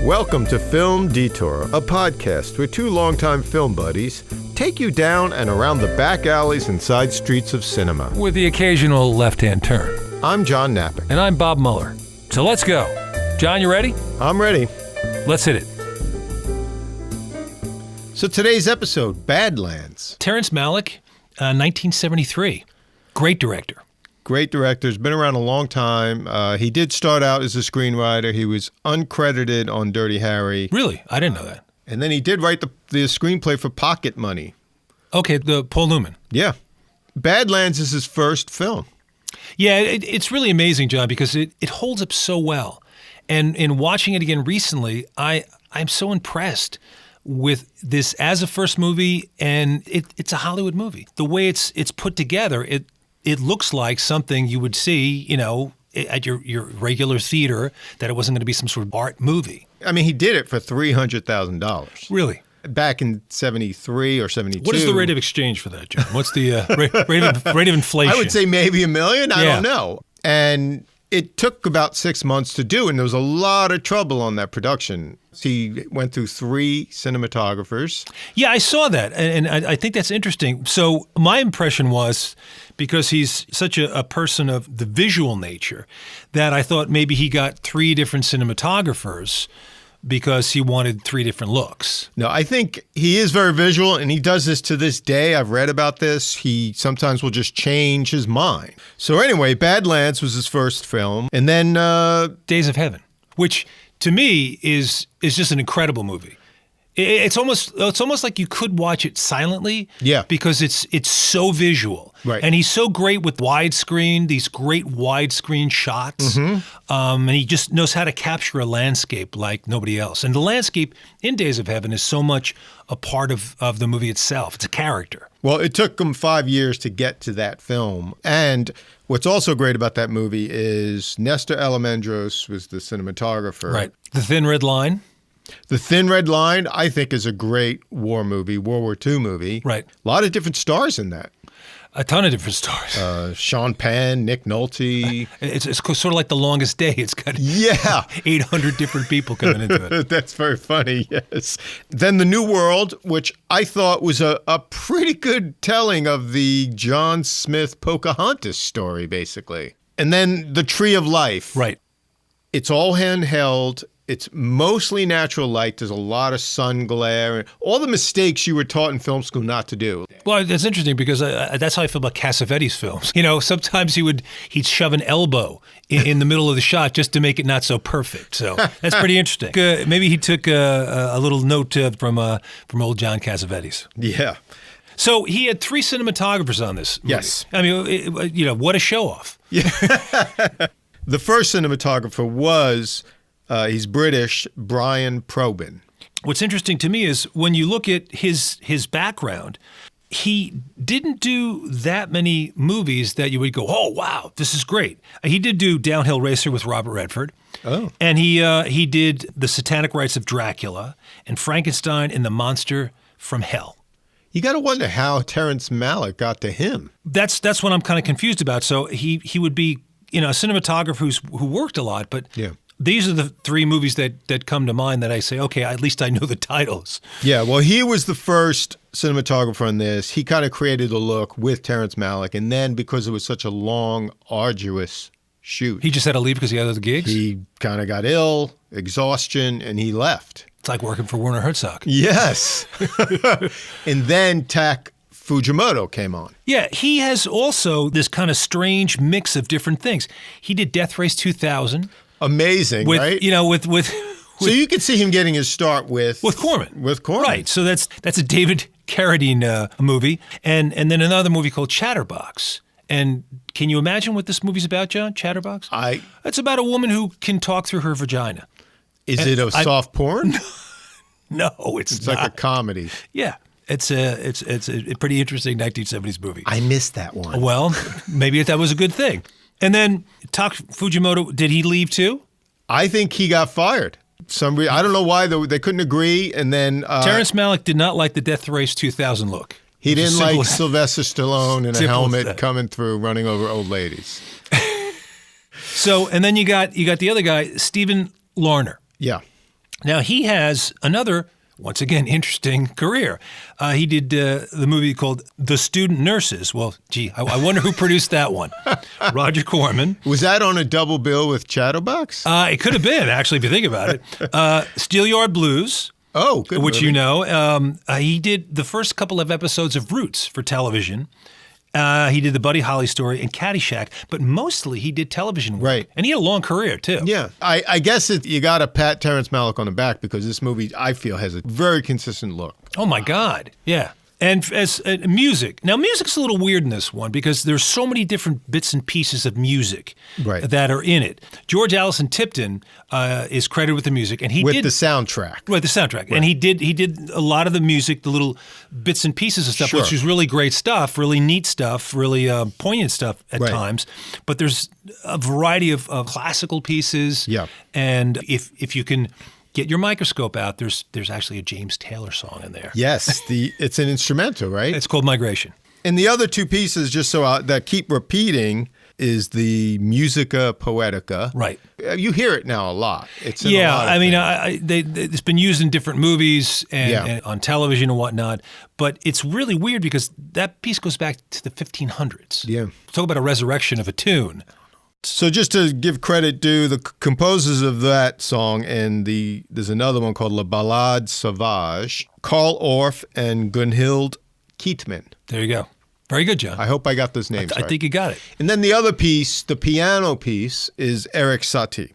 Welcome to Film Detour, a podcast where two longtime film buddies take you down and around the back alleys and side streets of cinema. With the occasional left-hand turn. I'm John Napick. And I'm Bob Mueller. So let's go. John, you ready? I'm ready. Let's hit it. So today's episode, Badlands. Terrence Malick, 1973. Great director. Great director. Has been around a long time. He did start out as a screenwriter. He was uncredited on Dirty Harry. Really? I didn't know that. And then he did write the screenplay for Pocket Money. Okay, the Paul Newman. Yeah. Badlands is his first film. Yeah, it's really amazing, John, because it holds up so well. And in watching it again recently, I'm so impressed with this as a first movie, and it's a Hollywood movie. The way it's put together, it looks like something you would see, at your regular theater, that it wasn't going to be some sort of art movie. I mean, he did it for $300,000. Really? Back in 73 or 72. What is the rate of exchange for that, John? What's the rate of inflation? I would say maybe $1 million. I don't know. And it took about 6 months to do, and there was a lot of trouble on that production. He went through 3 cinematographers. Yeah, I saw that, and I think that's interesting. So my impression was, because he's such a person of the visual nature, that I thought maybe he got 3 different cinematographers because he wanted 3 different looks. No, I think he is very visual, and he does this to this day. I've read about this. He sometimes will just change his mind. So anyway, Badlands was his first film, and then Days of Heaven, which to me is just an incredible movie. It's almost like you could watch it silently, because it's so visual, right? And he's so great with widescreen, these great widescreen shots, and he just knows how to capture a landscape like nobody else. And the landscape in Days of Heaven is so much a part of the movie itself. It's a character. Well, it took him 5 years to get to that film, and what's also great about that movie is Nestor Almendros was the cinematographer. Right. The Thin Red Line. The Thin Red Line, I think, is a great war movie, World War II movie. Right. A lot of different stars in that. A ton of different stars. Sean Penn, Nick Nolte. It's sort of like The Longest Day. It's got 800 different people coming into it. That's very funny, yes. Then The New World, which I thought was a pretty good telling of the John Smith Pocahontas story, basically. And then The Tree of Life. Right. It's all handheld. It's mostly natural light. There's a lot of sun glare. All the mistakes you were taught in film school not to do. Well, that's interesting because that's how I feel about Cassavetes films. Sometimes he'd shove an elbow in the middle of the shot just to make it not so perfect. So that's pretty interesting. Maybe he took a little note from old John Cassavetes. Yeah. So he had 3 cinematographers on this movie. Yes. I mean, what a show off. Yeah. The first cinematographer was... he's British, Brian Probin. What's interesting to me is when you look at his background, he didn't do that many movies that you would go, oh, wow, this is great. He did do Downhill Racer with Robert Redford. Oh. And he did The Satanic Rites of Dracula and Frankenstein and the Monster from Hell. You got to wonder how Terrence Malick got to him. That's what I'm kind of confused about. So he would be, a cinematographer who worked a lot, but... Yeah. These are the 3 movies that come to mind that I say, okay, at least I know the titles. Yeah, well, he was the first cinematographer on this. He kind of created the look with Terrence Malick, and then because it was such a long, arduous shoot. He just had to leave because he had other gigs? He kind of got ill, exhaustion, and he left. It's like working for Werner Herzog. Yes. And then Tak Fujimoto came on. Yeah, he has also this kind of strange mix of different things. He did Death Race 2000. Amazing, right? So you could see him getting his start with Corman. With Corman. Right. So that's a David Carradine movie. And then another movie called Chatterbox. And can you imagine what this movie's about, John? Chatterbox? It's about a woman who can talk through her vagina. Is it a soft porn? No, it's not. Like a comedy. Yeah. It's a pretty interesting 1970s movie. I missed that one. Well, maybe that was a good thing. And then Tak Fujimoto, did he leave too? I think he got fired. I don't know why they couldn't agree. And then Terrence Malick did not like the Death Race 2000 look. He didn't like Sylvester Stallone in a helmet coming through, running over old ladies. So, and then you got the other guy, Stephen Larner. Yeah. Now, he has another, once again, interesting career. He did the movie called The Student Nurses. Well, gee, I wonder who produced that one. Roger Corman. Was that on a double bill with Chatterbox? It could have been, actually, if you think about it. Steelyard Blues. Oh, good Which movie. you know. He did the first couple of episodes of Roots for television. He did the Buddy Holly story and Caddyshack, but mostly he did television work. Right. And he had a long career, too. Yeah. I guess you got to pat Terrence Malick on the back because this movie, I feel, has a very consistent look. Oh, my God. Yeah. And as music. Now, music's a little weird in this one because there's so many different bits and pieces of music that are in it. George Allison Tipton is credited with the music, and he with did the soundtrack. Right, the soundtrack, and he did a lot of the music, the little bits and pieces of stuff, which was really great stuff, really neat stuff, really poignant stuff at times. But there's a variety of classical pieces. Yeah, and if you can get your microscope out, there's actually a James Taylor song in there. Yes, it's an instrumental, right? It's called Migration. And the other two pieces, just so that keep repeating, is the Musica Poetica. Right. You hear it now a lot. It's in a lot of it's been used in different movies and on television and whatnot. But it's really weird because that piece goes back to the 1500s. Yeah. Talk about a resurrection of a tune. So just to give credit due, the composers of that song and there's another one called La Ballade Sauvage, Carl Orff and Gunhild Keitman. There you go. Very good, John. I hope I got those names right. I think you got it. And then the other piece, the piano piece, is Eric Satie.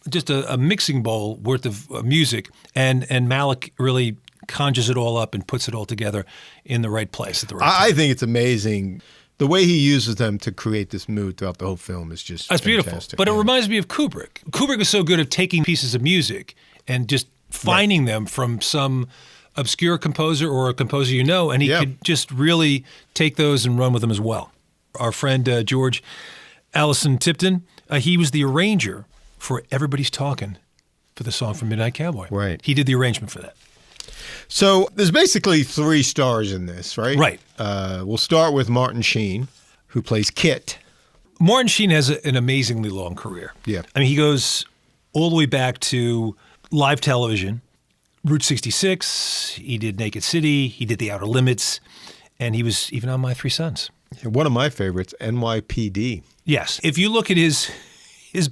Just a mixing bowl worth of music, and Malick really conjures it all up and puts it all together in the right place at the right time. I think it's amazing. The way he uses them to create this mood throughout the whole film is just That's fantastic. beautiful. But it reminds me of Kubrick. Kubrick was so good at taking pieces of music and just finding them from some obscure composer or a composer you know, and he could just really take those and run with them as well. Our friend George Allison Tipton, he was the arranger for Everybody's Talking for the song from Midnight Cowboy. Right. He did the arrangement for that. So there's basically 3 stars in this, right? Right. We'll start with Martin Sheen, who plays Kit. Martin Sheen has an amazingly long career. Yeah. I mean, he goes all the way back to live television, Route 66, he did Naked City, he did The Outer Limits, and he was even on My Three Sons. One of my favorites, NYPD. Yes. If you look at his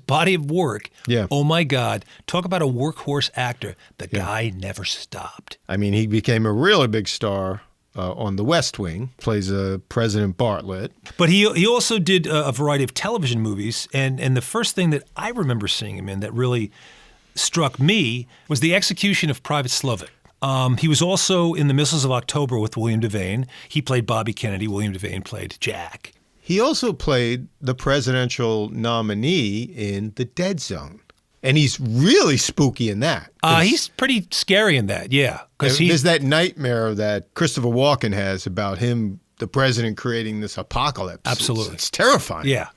body of work, oh my God, talk about a workhorse actor. The guy never stopped. I mean, he became a really big star on The West Wing, plays President Bartlett. But he also did a variety of television movies, and the first thing that I remember seeing him in that really struck me was The Execution of Private Slovik. He was also in The Missiles of October with William Devane. He played Bobby Kennedy. William Devane played Jack. He also played the presidential nominee in The Dead Zone. And he's really spooky in that. He's pretty scary in that, yeah. There's that nightmare that Christopher Walken has about him, the president, creating this apocalypse. Absolutely. It's terrifying. Yeah.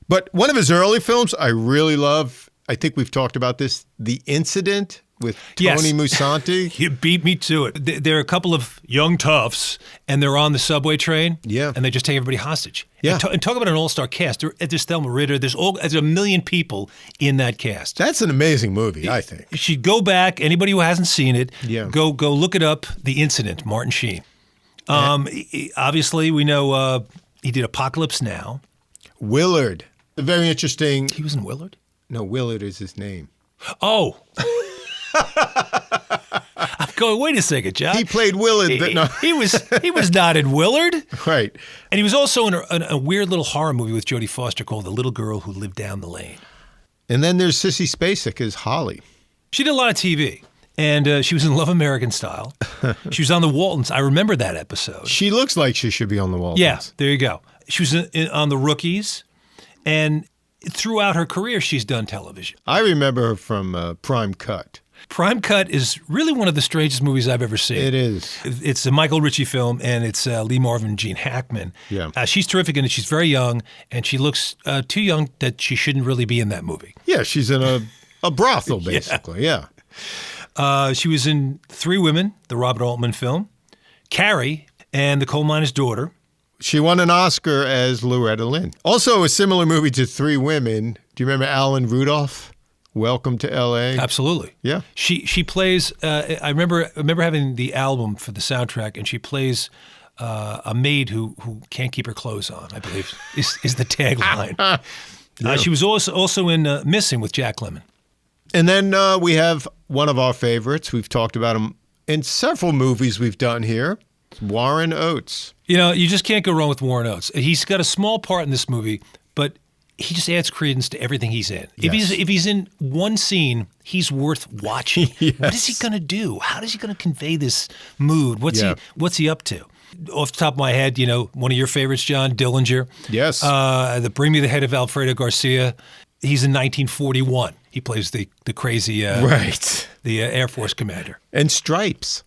But one of his early films I really love, I think we've talked about this, The Incident with Tony Musante. You beat me to it. There are a couple of young toughs, and they're on the subway train, and they just take everybody hostage. Yeah. And talk about an all-star cast. There's Thelma Ritter. There's a million people in that cast. That's an amazing movie, I think. You should go back. Anybody who hasn't seen it, go look it up. The Incident, Martin Sheen. Obviously, we know he did Apocalypse Now. Willard. Very interesting. He was in Willard? No, Willard is his name. Oh. I'm going, wait a second, John. He played Willard. He was not in Willard. Right. And he was also in a weird little horror movie with Jodie Foster called The Little Girl Who Lived Down the Lane. And then there's Sissy Spacek as Holly. She did a lot of TV. And she was in Love American Style. She was on The Waltons. I remember that episode. She looks like she should be on The Waltons. Yeah, there you go. She was on The Rookies. And throughout her career, she's done television. I remember her from Prime Cut. Prime Cut is really one of the strangest movies I've ever seen. It is. It's a Michael Ritchie film, and it's Lee Marvin and Gene Hackman. Yeah. She's terrific in it. She's very young, and she looks too young that she shouldn't really be in that movie. Yeah, she's in a brothel, basically, yeah. She was in Three Women, the Robert Altman film, Carrie, and The Coal Miner's Daughter. She won an Oscar as Loretta Lynn. Also, a similar movie to Three Women. Do you remember Alan Rudolph? Welcome to L.A. Absolutely. Yeah. She plays. I remember having the album for the soundtrack, and she plays a maid who can't keep her clothes on. I believe is the tagline. Yeah. She was also in Missing with Jack Lemmon. And then we have one of our favorites. We've talked about him in several movies we've done here. Warren Oates. You know, you just can't go wrong with Warren Oates. He's got a small part in this movie, but he just adds credence to everything he's in. Yes. If he's in one scene, he's worth watching. Yes. What is he going to do? How is he going to convey this mood? What's he up to? Off the top of my head, you know, one of your favorites, John Dillinger. Yes. The Bring Me the Head of Alfredo Garcia. He's in 1941. He plays the crazy right. The Air Force commander. And Stripes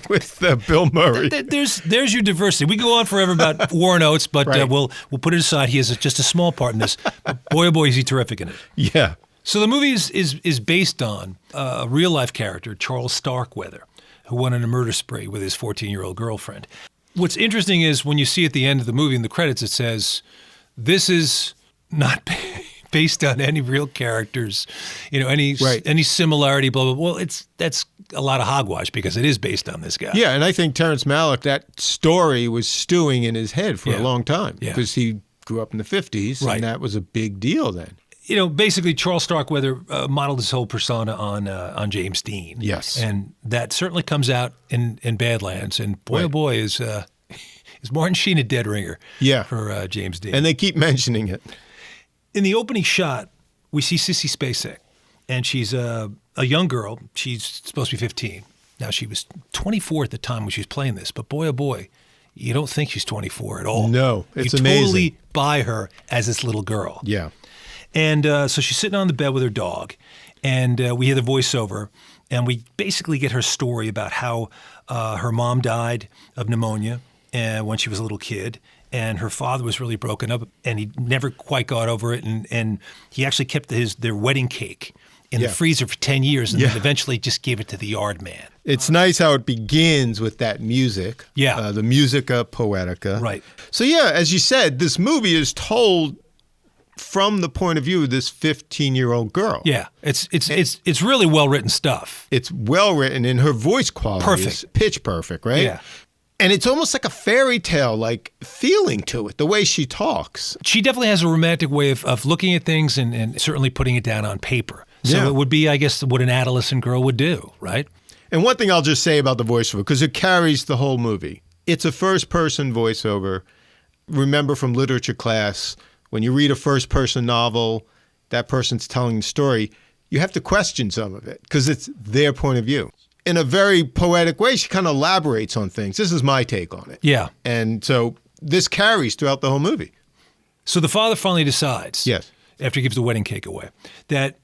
with Bill Murray. There's your diversity. We go on forever about Warren Oates, but right. we'll put it aside. He has just a small part in this. But boy, oh boy, is he terrific in it. Yeah. So the movie is based on a real life character, Charles Starkweather, who went on a murder spree with his 14-year-old girlfriend. What's interesting is when you see at the end of the movie in the credits, it says, "This is not based on any real characters, you know, any similarity, blah, blah, blah." Well, that's a lot of hogwash because it is based on this guy. Yeah, and I think Terrence Malick, that story was stewing in his head for a long time because he grew up in the 50s, and that was a big deal then. You know, basically, Charles Starkweather modeled his whole persona on James Dean. Yes. And that certainly comes out in Badlands. And boy, oh boy, is Martin Sheen a dead ringer for James Dean. And they keep mentioning it. In the opening shot, we see Sissy Spacek, and she's a young girl. She's supposed to be 15. Now, she was 24 at the time when she was playing this, but boy, oh boy, you don't think she's 24 at all. No, it's you amazing. Totally buy her as this little girl. Yeah. And so she's sitting on the bed with her dog, and we hear the voiceover, and we basically get her story about how her mom died of pneumonia when she was a little kid, and her father was really broken up, and he never quite got over it, and he actually kept their wedding cake in the freezer for 10 years, and then eventually just gave it to the yard man. It's nice how it begins with that music. Yeah. The musica poetica. Right. So as you said, this movie is told from the point of view of this 15-year-old girl. Yeah, it's really well-written stuff. It's well-written, and her voice quality is pitch perfect, right? Yeah. And it's almost like a fairy tale, like feeling to it, the way she talks. She definitely has a romantic way of looking at things and certainly putting it down on paper. So it would be, I guess, what an adolescent girl would do, right? And one thing I'll just say about the voiceover, because it carries the whole movie. It's a first-person voiceover. Remember from literature class, when you read a first-person novel, that person's telling the story, you have to question some of it because it's their point of view. In a very poetic way, she kind of elaborates on things. This is my take on it. Yeah. And so this carries throughout the whole movie. So the father finally decides, after he gives the wedding cake away, that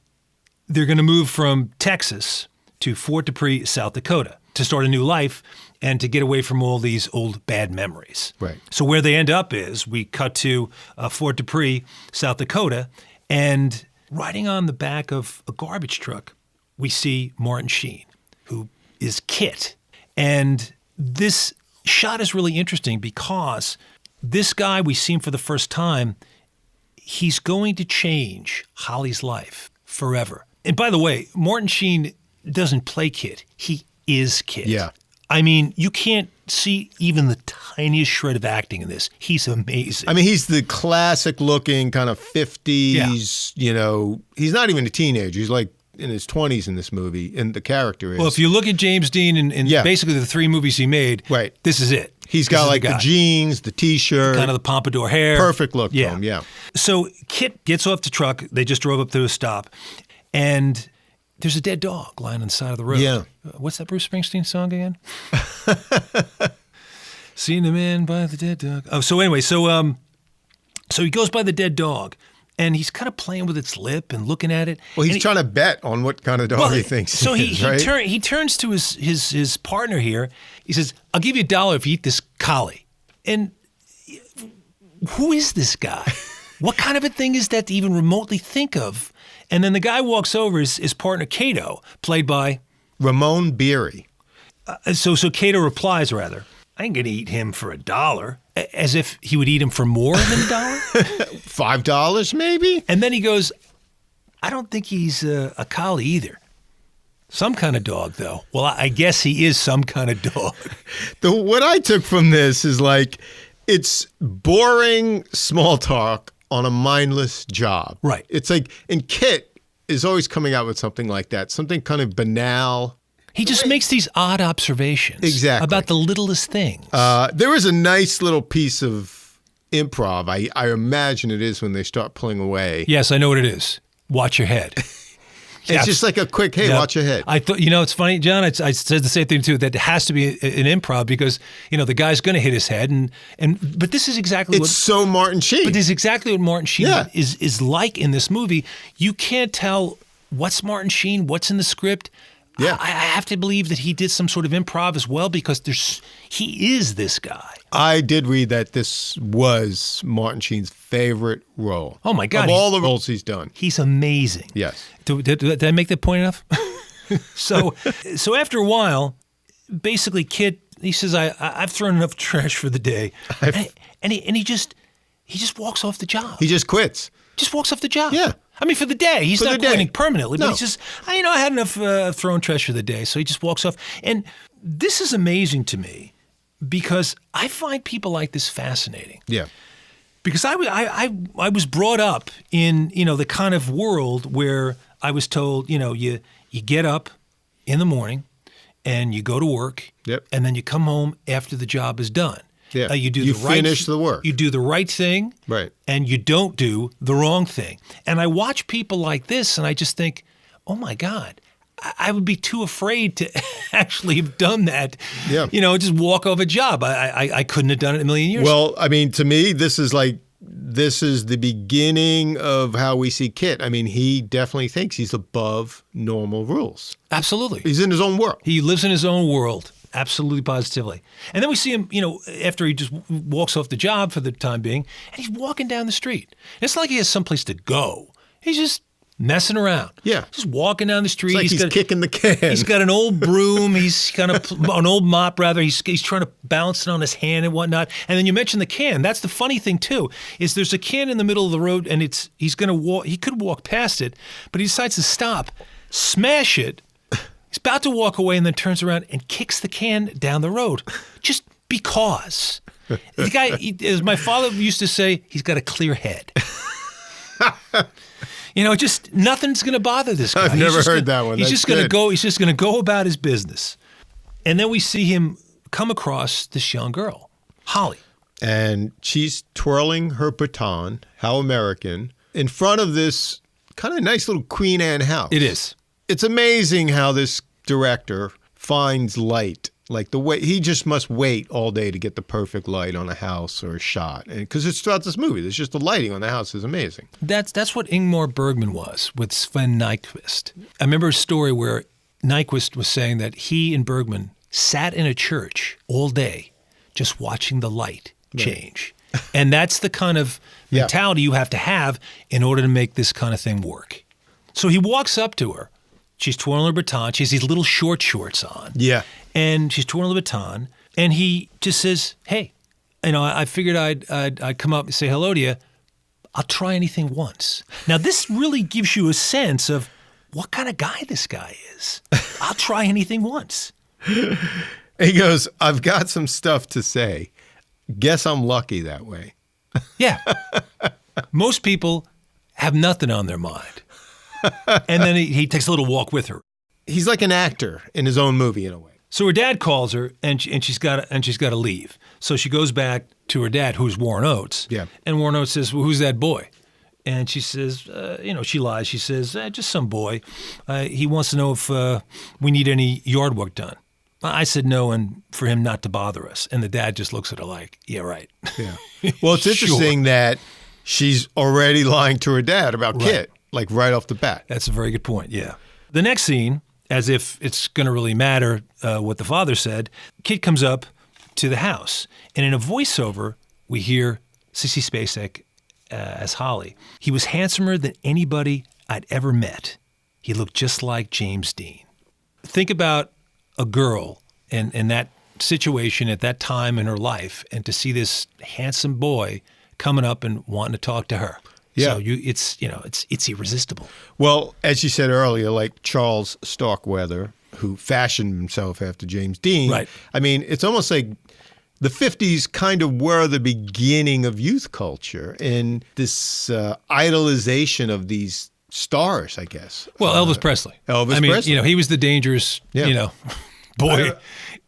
they're going to move from Texas to Fort Dupree, South Dakota, to start a new life and to get away from all these old bad memories. Right. So where they end up is we cut to Fort Dupree, South Dakota, and riding on the back of a garbage truck, we see Martin Sheen, who is Kit. And this shot is really interesting because this guy we see him for the first time, he's going to change Holly's life forever. And by the way, Martin Sheen doesn't play Kit. He is Kit. Yeah. I mean, you can't see even the tiniest shred of acting in this. He's amazing. I mean, he's the classic-looking kind of 50s, you know, he's not even a teenager. He's like in his 20s in this movie, and the character is. Well, if you look at James Dean in basically the three movies he made, this is it. He's got like the jeans, the T-shirt. Kind of the pompadour hair. Perfect look to him, So Kit gets off the truck. They just drove up to a stop, and there's a dead dog lying on the side of the road. Yeah. What's that Bruce Springsteen song again? Seen the man by the dead dog. Oh, so anyway, so he goes by the dead dog, and he's kind of playing with its lip and looking at it. Well, he's trying to bet on what kind of dog he thinks. So right? he turns to his partner here. He says, "I'll give you $1 if you eat this collie." And who is this guy? What kind of a thing is that to even remotely think of? And then the guy walks over, his partner Cato, played by Ramon Beery. So Cato replies, rather, "I ain't gonna eat him for $1," as if he would eat him for more than $1. $5 maybe? And then he goes, I don't think he's a collie either. Some kind of dog, though. Well, I guess he is some kind of dog. What I took from this is like, it's boring small talk on a mindless job. Right. It's like, and Kit is always coming out with something like that, something kind of banal. He just makes these odd observations. Exactly. About the littlest things. There is a nice little piece of improv. I imagine it is when they start pulling away. Yes, I know what it is. Watch your head. It's just like a quick, hey, watch your head. I thought, it's funny, John. I said the same thing too. That it has to be an improv because the guy's going to hit his head, but this is exactly it's so Martin Sheen. But this is exactly what Martin Sheen is like in this movie. You can't tell what's Martin Sheen, what's in the script. Yeah, I have to believe that he did some sort of improv as well because he is this guy. I did read that this was Martin Sheen's favorite role. Oh my God! Of all the roles he's done, he's amazing. Yes. Did I make that point enough? So after a while, basically, Kit he says, "I've thrown enough trash for the day," and he just walks off the job. He just quits. Just walks off the job. Yeah. I mean, for the day. He's not quitting permanently, No. but he's just, I had enough thrown trash for the day. So he just walks off. And this is amazing to me because I find people like this fascinating. Yeah. Because I was brought up in, the kind of world where I was told, you get up in the morning and you go to work. Yep. And then you come home after the job is done. Yeah. You finish the work. You do the right thing. Right. And you don't do the wrong thing. And I watch people like this and I just think, oh my God, I would be too afraid to actually have done that. Yeah. Just walk off a job. I couldn't have done it in a million years. Well, I mean, to me, this is the beginning of how we see Kit. I mean, he definitely thinks he's above normal rules. Absolutely. He's in his own world. He lives in his own world. Absolutely, positively. And then we see him, after he just walks off the job for the time being, and he's walking down the street. And it's like he has someplace to go. He's just messing around. Yeah. Just walking down the street. It's like he's kicking the can. He's got an old broom. He's kind of an old mop, rather. He's trying to balance it on his hand and whatnot. And then you mentioned the can. That's the funny thing, too, is there's a can in the middle of the road, and he's going to walk. He could walk past it, but he decides to stop, smash it. He's about to walk away and then turns around and kicks the can down the road just because. The guy, as my father used to say, he's got a clear head. Just nothing's going to bother this guy. I've never heard that one. He's just going to go. He's just going to go about his business. And then we see him come across this young girl, Holly. And she's twirling her baton, how American, in front of this kind of nice little Queen Anne house. It is. It's amazing how this director finds light. Like the way he just must wait all day to get the perfect light on a house or a shot. And because it's throughout this movie, there's just the lighting on the house is amazing. That's what Ingmar Bergman was with Sven Nykvist. I remember a story where Nykvist was saying that he and Bergman sat in a church all day just watching the light change. And that's the kind of mentality you have to have in order to make this kind of thing work. So he walks up to her. She's twirling her baton. She has these little short shorts on. Yeah. And she's twirling the baton. And he just says, hey, I figured I'd come up and say hello to you. I'll try anything once. Now, this really gives you a sense of what kind of guy this guy is. I'll try anything once. He goes, I've got some stuff to say. Guess I'm lucky that way. Yeah. Most people have nothing on their mind. And then he takes a little walk with her. He's like an actor in his own movie in a way. So her dad calls her, and she's got to leave. So she goes back to her dad, who's Warren Oates. Yeah. And Warren Oates says, well, who's that boy? And she says, she lies. She says, just some boy. He wants to know if we need any yard work done. I said no, and for him not to bother us. And the dad just looks at her like, yeah, right. Yeah. Well, it's interesting that she's already lying to her dad about Kit. Like right off the bat. That's a very good point, yeah. The next scene, as if it's going to really matter what the father said, Kit comes up to the house. And in a voiceover, we hear Sissy Spacek as Holly. He was handsomer than anybody I'd ever met. He looked just like James Dean. Think about a girl in that situation at that time in her life and to see this handsome boy coming up and wanting to talk to her. Yeah. So it's irresistible. Well, as you said earlier, like Charles Starkweather, who fashioned himself after James Dean. Right. I mean, it's almost like the 50s kind of were the beginning of youth culture and this idolization of these stars, I guess. Well, Elvis Presley. Presley. He was the dangerous, boy,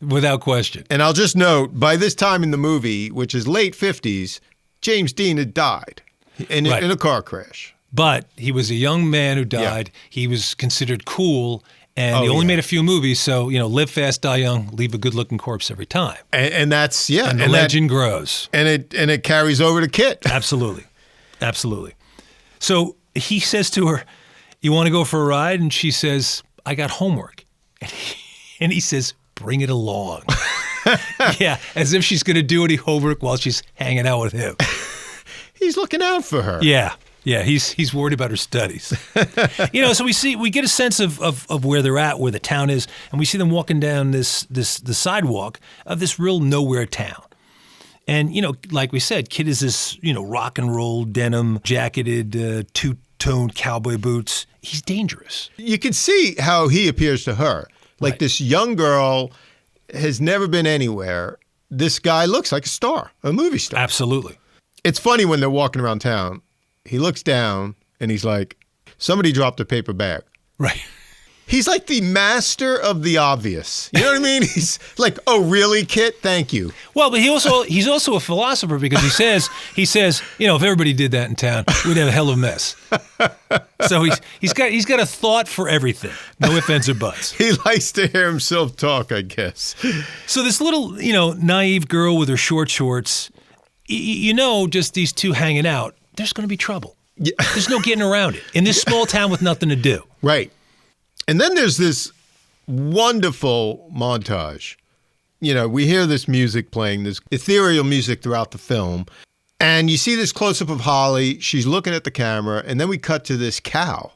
without question. And I'll just note, by this time in the movie, which is late 50s, James Dean had died in a car crash. But he was a young man who died. Yeah. He was considered cool, and he only made a few movies. So, live fast, die young, leave a good-looking corpse every time. And that's, And the legend grows. And it carries over to Kit. Absolutely. Absolutely. So he says to her, "You want to go for a ride?" And she says, "I got homework." And he says, "Bring it along." Yeah, as if she's going to do any homework while she's hanging out with him. He's looking out for her. Yeah, he's worried about her studies. So we get a sense of where they're at, where the town is, and we see them walking down the sidewalk of this real nowhere town. And, like we said, Kid is this, rock and roll denim jacketed, two-toned cowboy boots. He's dangerous. You can see how he appears to her. Like This young girl has never been anywhere. This guy looks like a star, a movie star. Absolutely. It's funny when they're walking around town. He looks down and he's like, somebody dropped a paper bag. Right. He's like the master of the obvious. You know what I mean? He's like, "Oh, really, Kit? Thank you." Well, but he's also a philosopher because he says, if everybody did that in town, we'd have a hell of a mess. So he's got a thought for everything. No ifs, ands, or buts. He likes to hear himself talk, I guess. So this little, naive girl with her short shorts, just these two hanging out, there's going to be trouble. Yeah. There's no getting around it in this small town with nothing to do. Right. And then there's this wonderful montage. We hear this music playing, this ethereal music throughout the film. And you see this close-up of Holly. She's looking at the camera. And then we cut to this cow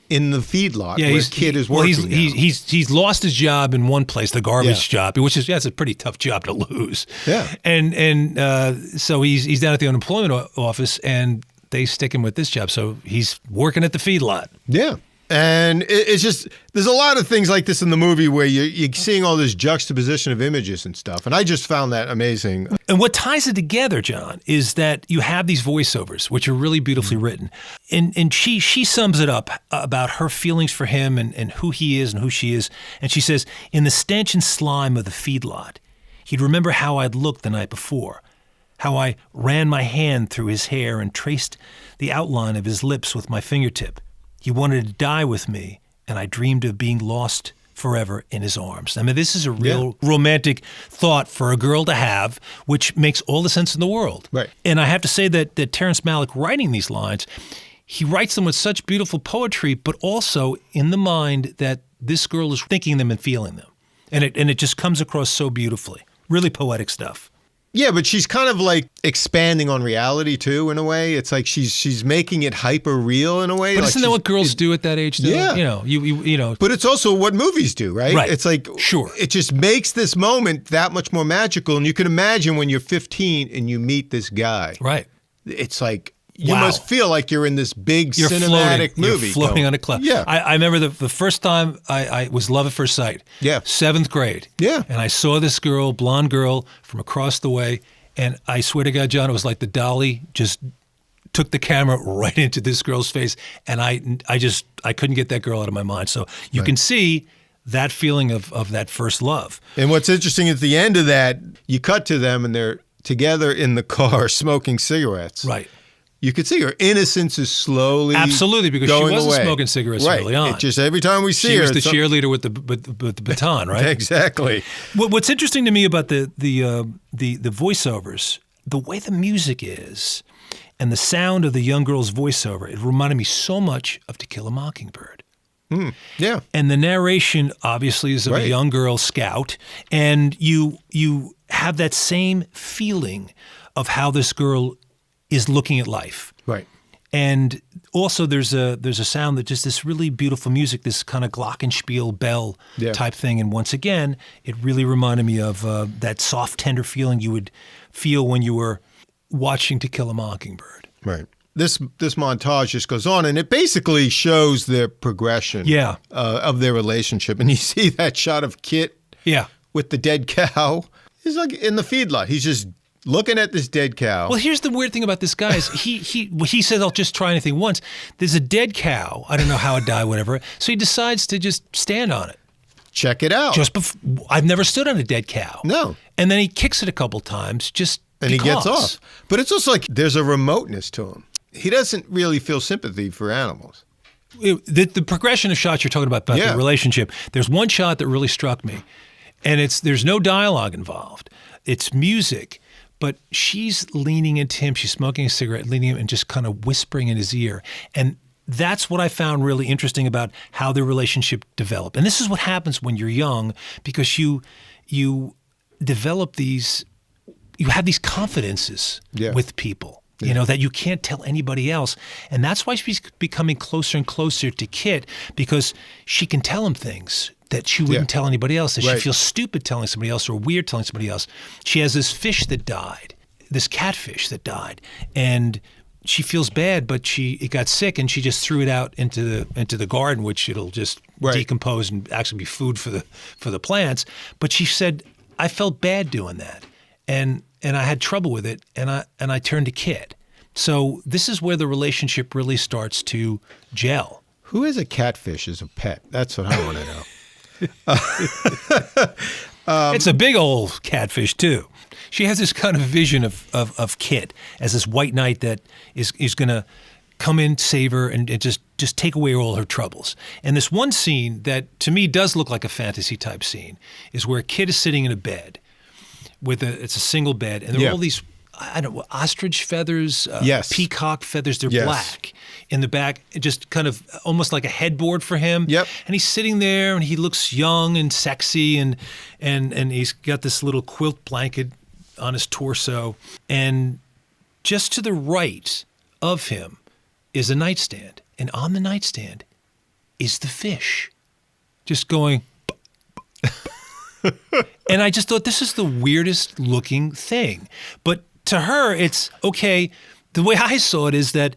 in the feedlot where Kid is working. He's lost his job in one place, the garbage job, which is that's a pretty tough job to lose. Yeah. And so he's down at the unemployment office, and they stick him with this job. So he's working at the feedlot. Yeah. And it's just, there's a lot of things like this in the movie where you're seeing all this juxtaposition of images and stuff. And I just found that amazing. And what ties it together, John, is that you have these voiceovers, which are really beautifully written. And she sums it up about her feelings for him and who he is and who she is. And she says, "In the stench and slime of the feedlot, he'd remember how I'd looked the night before, how I ran my hand through his hair and traced the outline of his lips with my fingertip. He wanted to die with me, and I dreamed of being lost forever in his arms." I mean, this is a real romantic thought for a girl to have, which makes all the sense in the world. Right. And I have to say that Terrence Malick writing these lines, he writes them with such beautiful poetry, but also in the mind that this girl is thinking them and feeling them. And it just comes across so beautifully. Really poetic stuff. Yeah, but she's kind of like expanding on reality too, in a way. It's like she's making it hyper real in a way. But like isn't that what girls do at that age? Though? Yeah, you know. But it's also what movies do, right? Right. It's like it just makes this moment that much more magical. And you can imagine when you're 15 and you meet this guy, right? It's like you must feel like you're in this big cinematic movie. You're floating on a cloud. Yeah. I remember the first time I was love at first sight. Yeah. 7th grade. Yeah. And I saw this girl, blonde girl from across the way. And I swear to God, John, it was like the dolly just took the camera right into this girl's face. And I couldn't get that girl out of my mind. So you can see that feeling of that first love. And what's interesting at the end of that, you cut to them and they're together in the car smoking cigarettes. Right. You could see her innocence is slowly absolutely because she wasn't away. Smoking cigarettes early on. It just every time we see her, she was the cheerleader with the baton, right? Exactly. What's interesting to me about the voiceovers, the way the music is, and the sound of the young girl's voiceover, it reminded me so much of To Kill a Mockingbird. Yeah. And the narration obviously is of a young girl scout, and you have that same feeling of how this girl is looking at life. Right. And also there's a sound that just this really beautiful music, this kind of glockenspiel bell type thing. And once again, it really reminded me of that soft, tender feeling you would feel when you were watching To Kill a Mockingbird. Right. this montage just goes on, and it basically shows their progression of their relationship. And you see that shot of Kit with the dead cow. He's like in the feedlot. He's just looking at this dead cow. Well, here's the weird thing about this guy is he says, I'll just try anything once. There's a dead cow. I don't know how it died, whatever. So he decides to just stand on it. Check it out. I've never stood on a dead cow. No. And then he kicks it a couple times and he gets off. But it's also like there's a remoteness to him. He doesn't really feel sympathy for animals. The progression of shots you're talking about the relationship, there's one shot that really struck me. And there's no dialogue involved. It's music. But she's leaning into him. She's smoking a cigarette, leaning him and just kind of whispering in his ear. And that's what I found really interesting about how their relationship developed. And this is what happens when you're young, because you develop you have these confidences with people, you know, that you can't tell anybody else. And that's why she's becoming closer and closer to Kit, because she can tell him things that she wouldn't tell anybody else, that she feels stupid telling somebody else or weird telling somebody else. She has this fish that died, this catfish that died, and she feels bad, but it got sick, and she just threw it out into the garden, which it'll just decompose and actually be food for the plants. But she said, I felt bad doing that, and I had trouble with it, and I turned to Kit. So this is where the relationship really starts to gel. Who has a catfish as a pet? That's what I want to know. It's a big old catfish too. She has this kind of vision of Kit as this white knight that is going to come in, save her, and just take away all her troubles. And this one scene that to me does look like a fantasy type scene is where Kit is sitting in a bed it's a single bed, and there are all these, I don't know, ostrich feathers, peacock feathers. They're black in the back, just kind of almost like a headboard for him. Yep. And he's sitting there, and he looks young and sexy, and he's got this little quilt blanket on his torso. And just to the right of him is a nightstand, and on the nightstand is the fish, just going. And I just thought, this is the weirdest looking thing. But to her, it's okay. The way I saw it is that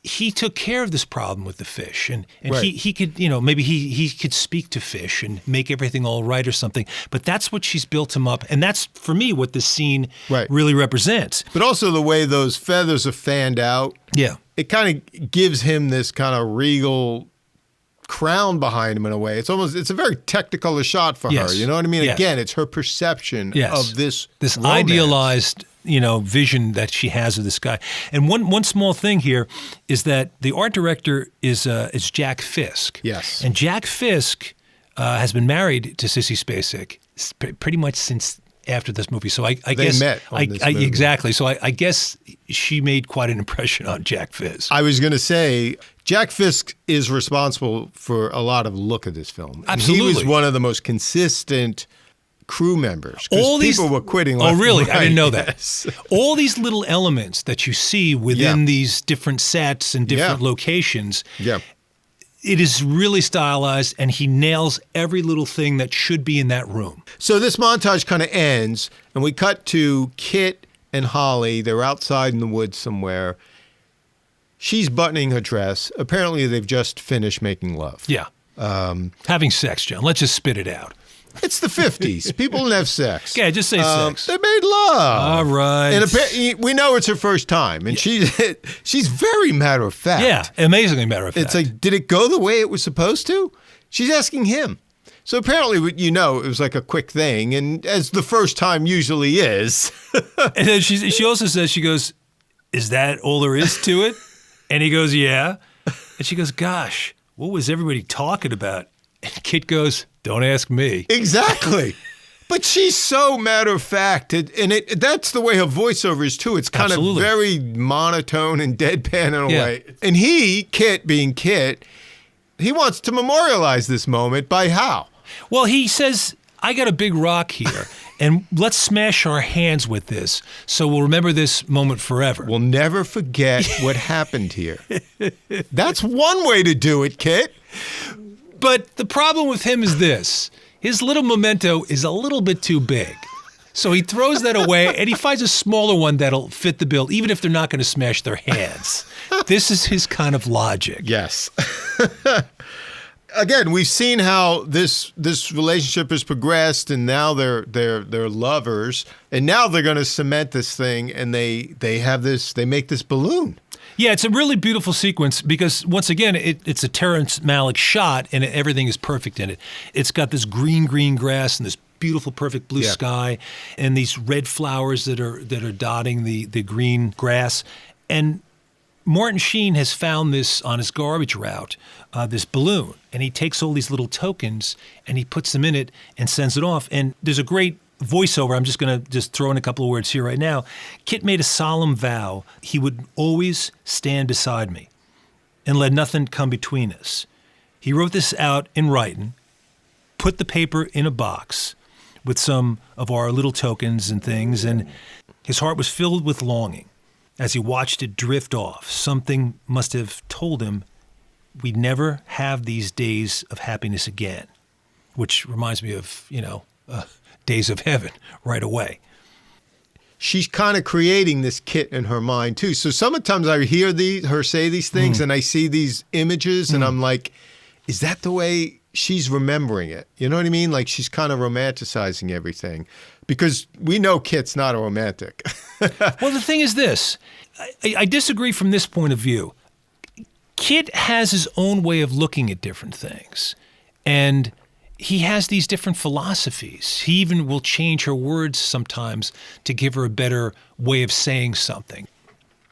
he took care of this problem with the fish, and he could, you know, maybe he could speak to fish and make everything all right or something. But that's what she's built him up, and that's for me what this scene really represents. But also the way those feathers are fanned out. Yeah, it kind of gives him this kind of regal crown behind him in a way. It's a very technicolor shot for her. You know what I mean? Yes. Again, it's her perception of this romance. Idealized, you know, vision that she has of this guy. And one small thing here is that the art director is Jack Fisk. Yes. And Jack Fisk has been married to Sissy Spacek pretty much since after this movie. So I guess they met on this movie. Exactly. So I guess she made quite an impression on Jack Fisk. I was going to say, Jack Fisk is responsible for a lot of the look of this film. Absolutely. He was one of the most consistent crew members. All these people were quitting left Oh, really? and right. I didn't know that. Yes. All these little elements that you see within these different sets and different locations. Yeah. It is really stylized, and he nails every little thing that should be in that room. So this montage kind of ends, and we cut to Kit and Holly. They're outside in the woods somewhere. She's buttoning her dress. Apparently, they've just finished making love. Yeah. Having sex, John. Let's just spit it out. It's the 50s. People didn't have sex. Yeah, just say sex. They made love. All right. And we know it's her first time, and she's very matter of fact. Yeah, amazingly matter of fact. It's like, did it go the way it was supposed to? She's asking him. So apparently, you know, it was like a quick thing, and as the first time usually is. And then she also says, she goes, is that all there is to it? And he goes, yeah. And she goes, gosh, what was everybody talking about? And Kit goes, don't ask me. Exactly. But she's so matter of fact, and that's the way her voiceover is too. It's kind of very monotone and deadpan in a way. And Kit being Kit, he wants to memorialize this moment by how? Well, he says, I got a big rock here, and let's smash our hands with this so we'll remember this moment forever. We'll never forget what happened here. That's one way to do it, Kit. But the problem with him is this. His little memento is a little bit too big. So he throws that away, and he finds a smaller one that'll fit the bill, even if they're not going to smash their hands. This is his kind of logic. Yes. Again, we've seen how this relationship has progressed, and now they're lovers, and now they're going to cement this thing, and they make this balloon. Yeah, it's a really beautiful sequence because, once again, it's a Terrence Malick shot, and everything is perfect in it. It's got this green grass and this beautiful, perfect blue sky, and these red flowers that are dotting the green grass. And Martin Sheen has found this on his garbage route, this balloon, and he takes all these little tokens and he puts them in it and sends it off. And there's a great voiceover. I'm just going to throw in a couple of words here right now. Kit made a solemn vow he would always stand beside me and let nothing come between us. He wrote this out in writing, put the paper in a box with some of our little tokens and things, and his heart was filled with longing. As he watched it drift off, something must have told him we'd never have these days of happiness again, which reminds me of, Days of Heaven right away. She's kind of creating this Kit in her mind too. So sometimes I hear her say these things and I see these images and I'm like, is that the way she's remembering it? You know what I mean? Like she's kind of romanticizing everything because we know Kit's not a romantic. Well, the thing is this. I disagree from this point of view. Kit has his own way of looking at different things. And he has these different philosophies. He even will change her words sometimes to give her a better way of saying something.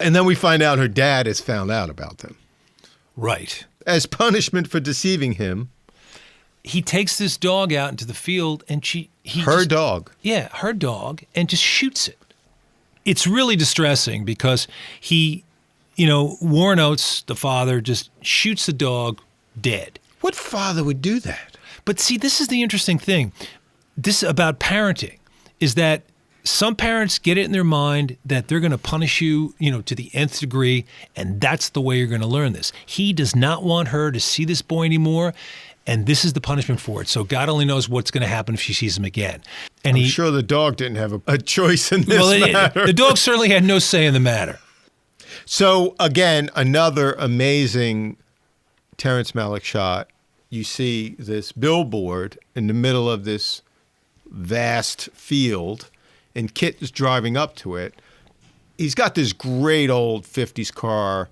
And then we find out her dad has found out about them. Right. As punishment for deceiving him, he takes this dog out into the field and her dog. Yeah, her dog, and just shoots it. It's really distressing because Warren Oates, the father, just shoots the dog dead. What father would do that? But see, this is the interesting thing. This about parenting is that some parents get it in their mind that they're going to punish you, to the nth degree, and that's the way you're going to learn this. He does not want her to see this boy anymore, and this is the punishment for it. So God only knows what's going to happen if she sees him again. And I'm sure the dog didn't have a choice in this matter. The dog certainly had no say in the matter. So again, another amazing Terrence Malick shot. You see this billboard in the middle of this vast field, and Kit is driving up to it. He's got this great old 50s car,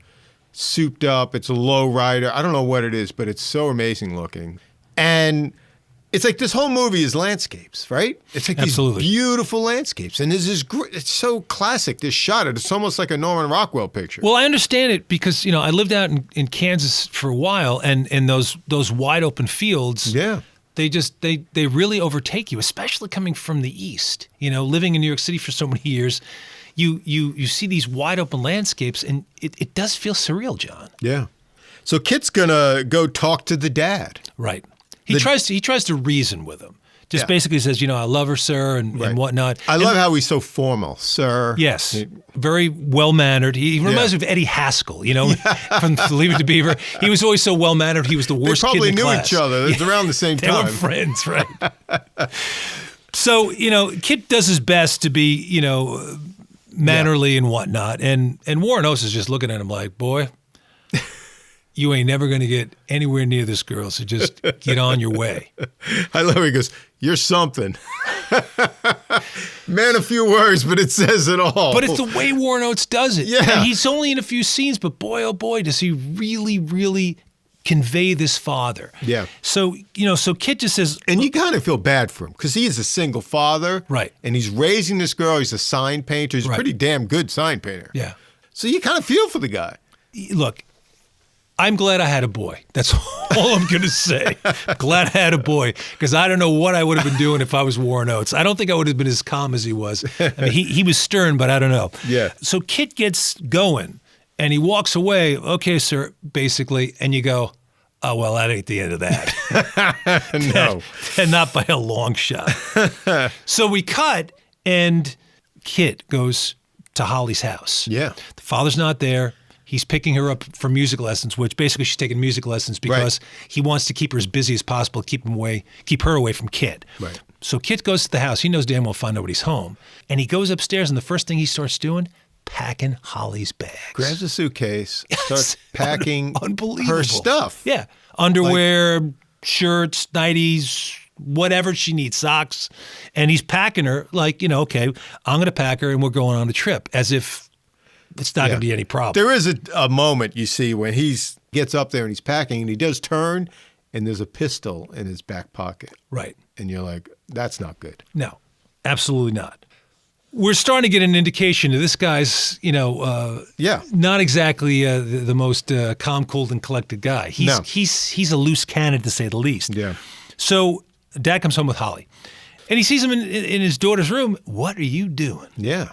souped up. It's a lowrider. I don't know what it is, but it's so amazing looking. And it's like this whole movie is landscapes, right? It's like Absolutely. These beautiful landscapes. And there's this it's so classic, this shot. It's almost like a Norman Rockwell picture. Well, I understand it because, I lived out in Kansas for a while, and those wide open fields, they really overtake you, especially coming from the East. Living in New York City for so many years, you see these wide open landscapes, and it does feel surreal, John. Yeah. So Kit's gonna go talk to the dad. Right. He tries to reason with him. Just basically says, I love her, sir, and whatnot. I love how he's so formal, sir. Yes. Very well-mannered. He reminds me of Eddie Haskell, from Leave It to Beaver. He was always so well-mannered. He was the worst kid in the class. They probably knew each other. It was around the same time. They were friends, right? So, Kit does his best to be, mannerly and whatnot. And Warren Oates is just looking at him like, boy, you ain't never going to get anywhere near this girl, so just get on your way. I love how he goes, you're something. Man, a few words, but it says it all. But it's the way Warren Oates does it. Yeah. And he's only in a few scenes, but boy, oh boy, does he really, really convey this father. Yeah. So, so Kit just says... And you kind of feel bad for him, because he is a single father. Right. And he's raising this girl. He's a sign painter. He's a pretty damn good sign painter. Yeah. So you kind of feel for the guy. Look, I'm glad I had a boy. That's all I'm going to say. Glad I had a boy, because I don't know what I would have been doing if I was Warren Oates. I don't think I would have been as calm as he was. I mean, he was stern, but I don't know. Yeah. So Kit gets going, and he walks away. Okay, sir, basically, and you go, oh, well, that ain't the end of that. No. And not by a long shot. So we cut, and Kit goes to Holly's house. Yeah. The father's not there. He's picking her up for music lessons, which basically she's taking music lessons because he wants to keep her as busy as possible, keep her away from Kit. Right. So Kit goes to the house. He knows damn well find nobody's home. And he goes upstairs, and the first thing he starts doing, packing Holly's bags. Grabs a suitcase, starts packing Unbelievable. her stuff. Yeah. Underwear, shirts, nighties, whatever she needs, socks. And he's packing her like, okay, I'm going to pack her and we're going on a trip, as if it's not going to be any problem. There is a moment you see when he gets up there and he's packing and he does turn and there's a pistol in his back pocket. Right. And you're like, that's not good. No, absolutely not. We're starting to get an indication that this guy's, not exactly the most calm, cool, and collected guy. He's a loose cannon, to say the least. Yeah. So Dad comes home with Holly, and he sees him in his daughter's room. What are you doing? Yeah.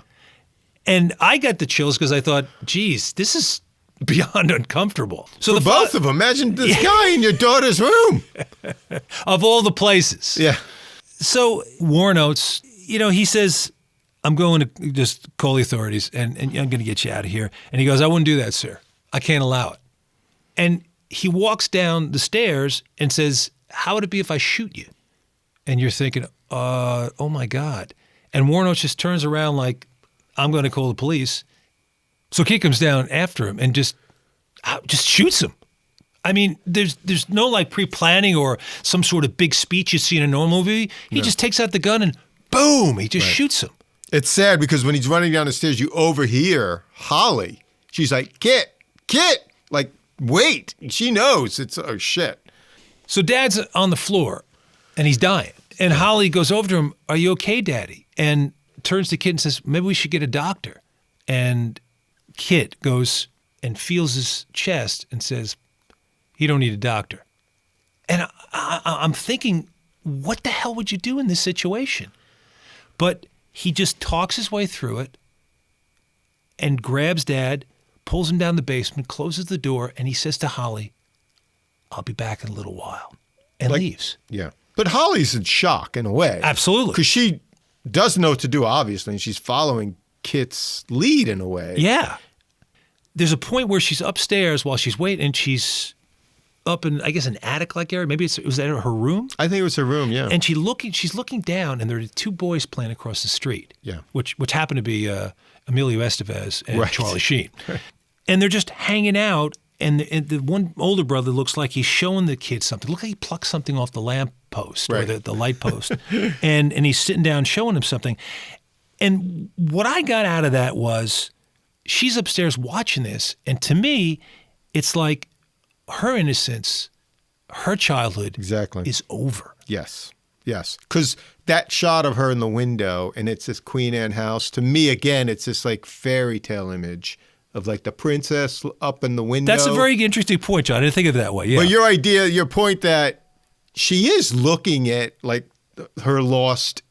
And I got the chills because I thought, geez, this is beyond uncomfortable. So for both of them, imagine this guy in your daughter's room. Of all the places. Yeah. So Warren Oates, he says, I'm going to just call the authorities and I'm going to get you out of here. And he goes, I wouldn't do that, sir. I can't allow it. And he walks down the stairs and says, how would it be if I shoot you? And you're thinking, oh my God. And Warren Oates just turns around like, I'm going to call the police. So Kit comes down after him and just shoots him. I mean, there's no like pre-planning or some sort of big speech you see in a normal movie. He just takes out the gun and boom, he just shoots him. It's sad because when he's running down the stairs, you overhear Holly. She's like, Kit, like, wait. She knows. It's, oh, shit. So Dad's on the floor, and he's dying. And Holly goes over to him, are you okay, Daddy? And turns to Kit and says, maybe we should get a doctor. And Kit goes and feels his chest and says, you don't need a doctor. And I'm thinking, what the hell would you do in this situation? But he just talks his way through it and grabs Dad, pulls him down the basement, closes the door, and he says to Holly, I'll be back in a little while, and leaves. Yeah. But Holly's in shock in a way. Absolutely. Because she doesn't know what to do, obviously, and she's following Kit's lead in a way. Yeah. There's a point where she's upstairs while she's waiting, and she's up in, I guess, an attic-like area. Maybe was that her room? I think it was her room, yeah. And she's looking down, and there are two boys playing across the street. Yeah. Which happen to be Emilio Estevez and Charlie Sheen. Right. And they're just hanging out, and the one older brother looks like he's showing the kid something. Look like he plucked something off the lamp post or the light post. and he's sitting down showing him something. And what I got out of that was she's upstairs watching this, and to me, it's like her innocence, her childhood is over. Yes. Because that shot of her in the window, and it's this Queen Anne house, to me, again, it's this like fairy tale image of like the princess up in the window. That's a very interesting point, John. I didn't think of it that way. Yeah. But your point that she is looking at like her lost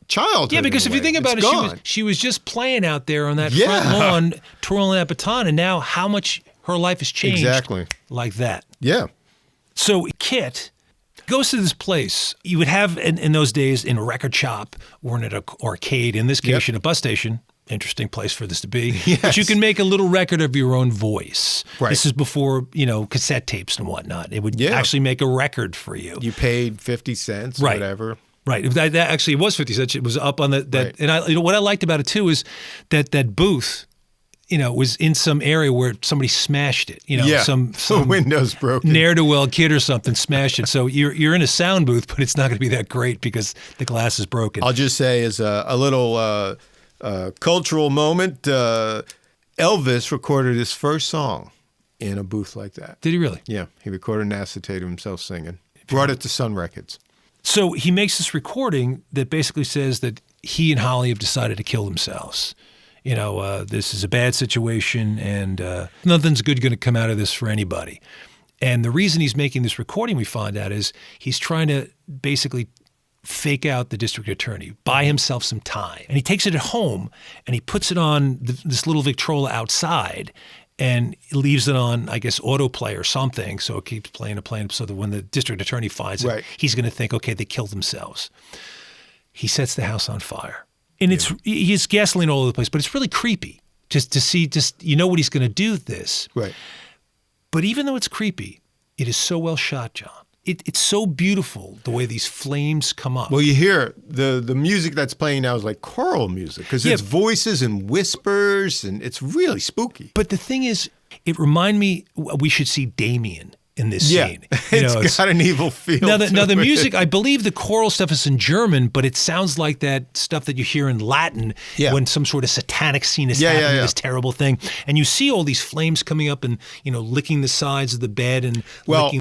childhood. Yeah, because if you think about it, she was just playing out there on that front lawn, twirling that baton, and now how much her life has changed like that. Yeah. So Kit goes to this place you would have in those days in a record shop or in an arcade, in this case in a bus station. Interesting place for this to be. Yes. But you can make a little record of your own voice. Right. This is before, cassette tapes and whatnot. It would actually make a record for you. You paid 50 cents or whatever. Right. That actually was 50 cents. It was up on that. And what I liked about it too is that booth, was in some area where somebody smashed it. Some windows broken. Ne'er-do-well kid or something smashed it. So you're in a sound booth, but it's not going to be that great because the glass is broken. I'll just say as a little cultural moment, Elvis recorded his first song in a booth like that. Did he really? Yeah. He recorded an acetate of himself singing. Brought it to Sun Records. So he makes this recording that basically says that he and Holly have decided to kill themselves. This is a bad situation and nothing's good going to come out of this for anybody. And the reason he's making this recording, we find out, is he's trying to basically fake out the district attorney, buy himself some time. And he takes it at home and he puts it on this little Victrola outside and leaves it on, I guess, autoplay or something. So it keeps playing and playing so that when the district attorney finds it, he's going to think, okay, they killed themselves. He sets the house on fire. And he's gasoline all over the place, but it's really creepy just to see, what he's going to do with this. Right. But even though it's creepy, it is so well shot, John. it's so beautiful the way these flames come up. Well, you hear the music that's playing now is like choral music because it's voices and whispers, and it's really spooky. But the thing is, it reminded me we should see Damien in this scene. It's got an evil feel. Now the music, I believe the choral stuff is in German, but it sounds like that stuff that you hear in Latin when some sort of satanic scene is happening, this terrible thing. And you see all these flames coming up and, licking the sides of the bed and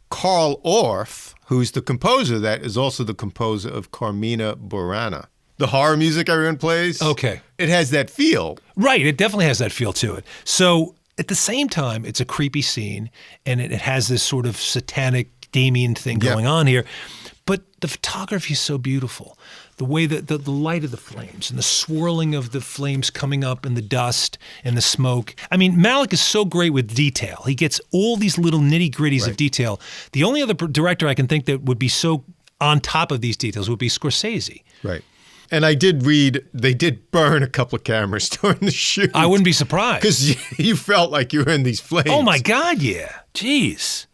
Carl Orff, who's the composer of that, is also the composer of Carmina Burana. The horror music everyone plays. Okay. It has that feel. Right. It definitely has that feel to it. So at the same time, it's a creepy scene, and it has this sort of satanic Damien thing going on here. But the photography is so beautiful. The way that the light of the flames and the swirling of the flames coming up and the dust and the smoke. I mean, Malick is so great with detail. He gets all these little nitty-gritties of detail. The only other director I can think that would be so on top of these details would be Scorsese. Right. And I did read they did burn a couple of cameras during the shoot. I wouldn't be surprised. Because you felt like you were in these flames. Oh, my God, yeah. Jeez.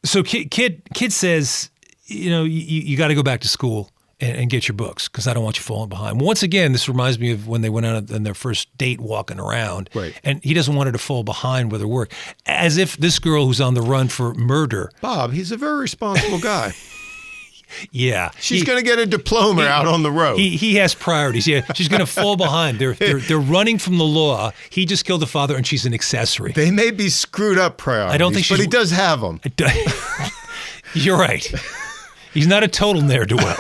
So Kid says, you got to go back to school and get your books because I don't want you falling behind. Once again, this reminds me of when they went out on their first date walking around. Right. And he doesn't want her to fall behind with her work. As if this girl who's on the run for murder. Bob, he's a very responsible guy. Yeah. She's going to get a diploma out on the road. He has priorities. Yeah. She's going to fall behind. They're running from the law. He just killed the father and she's an accessory. They may be screwed up priorities, I don't think but he does have them. You're right. He's not a total ne'er-do-well.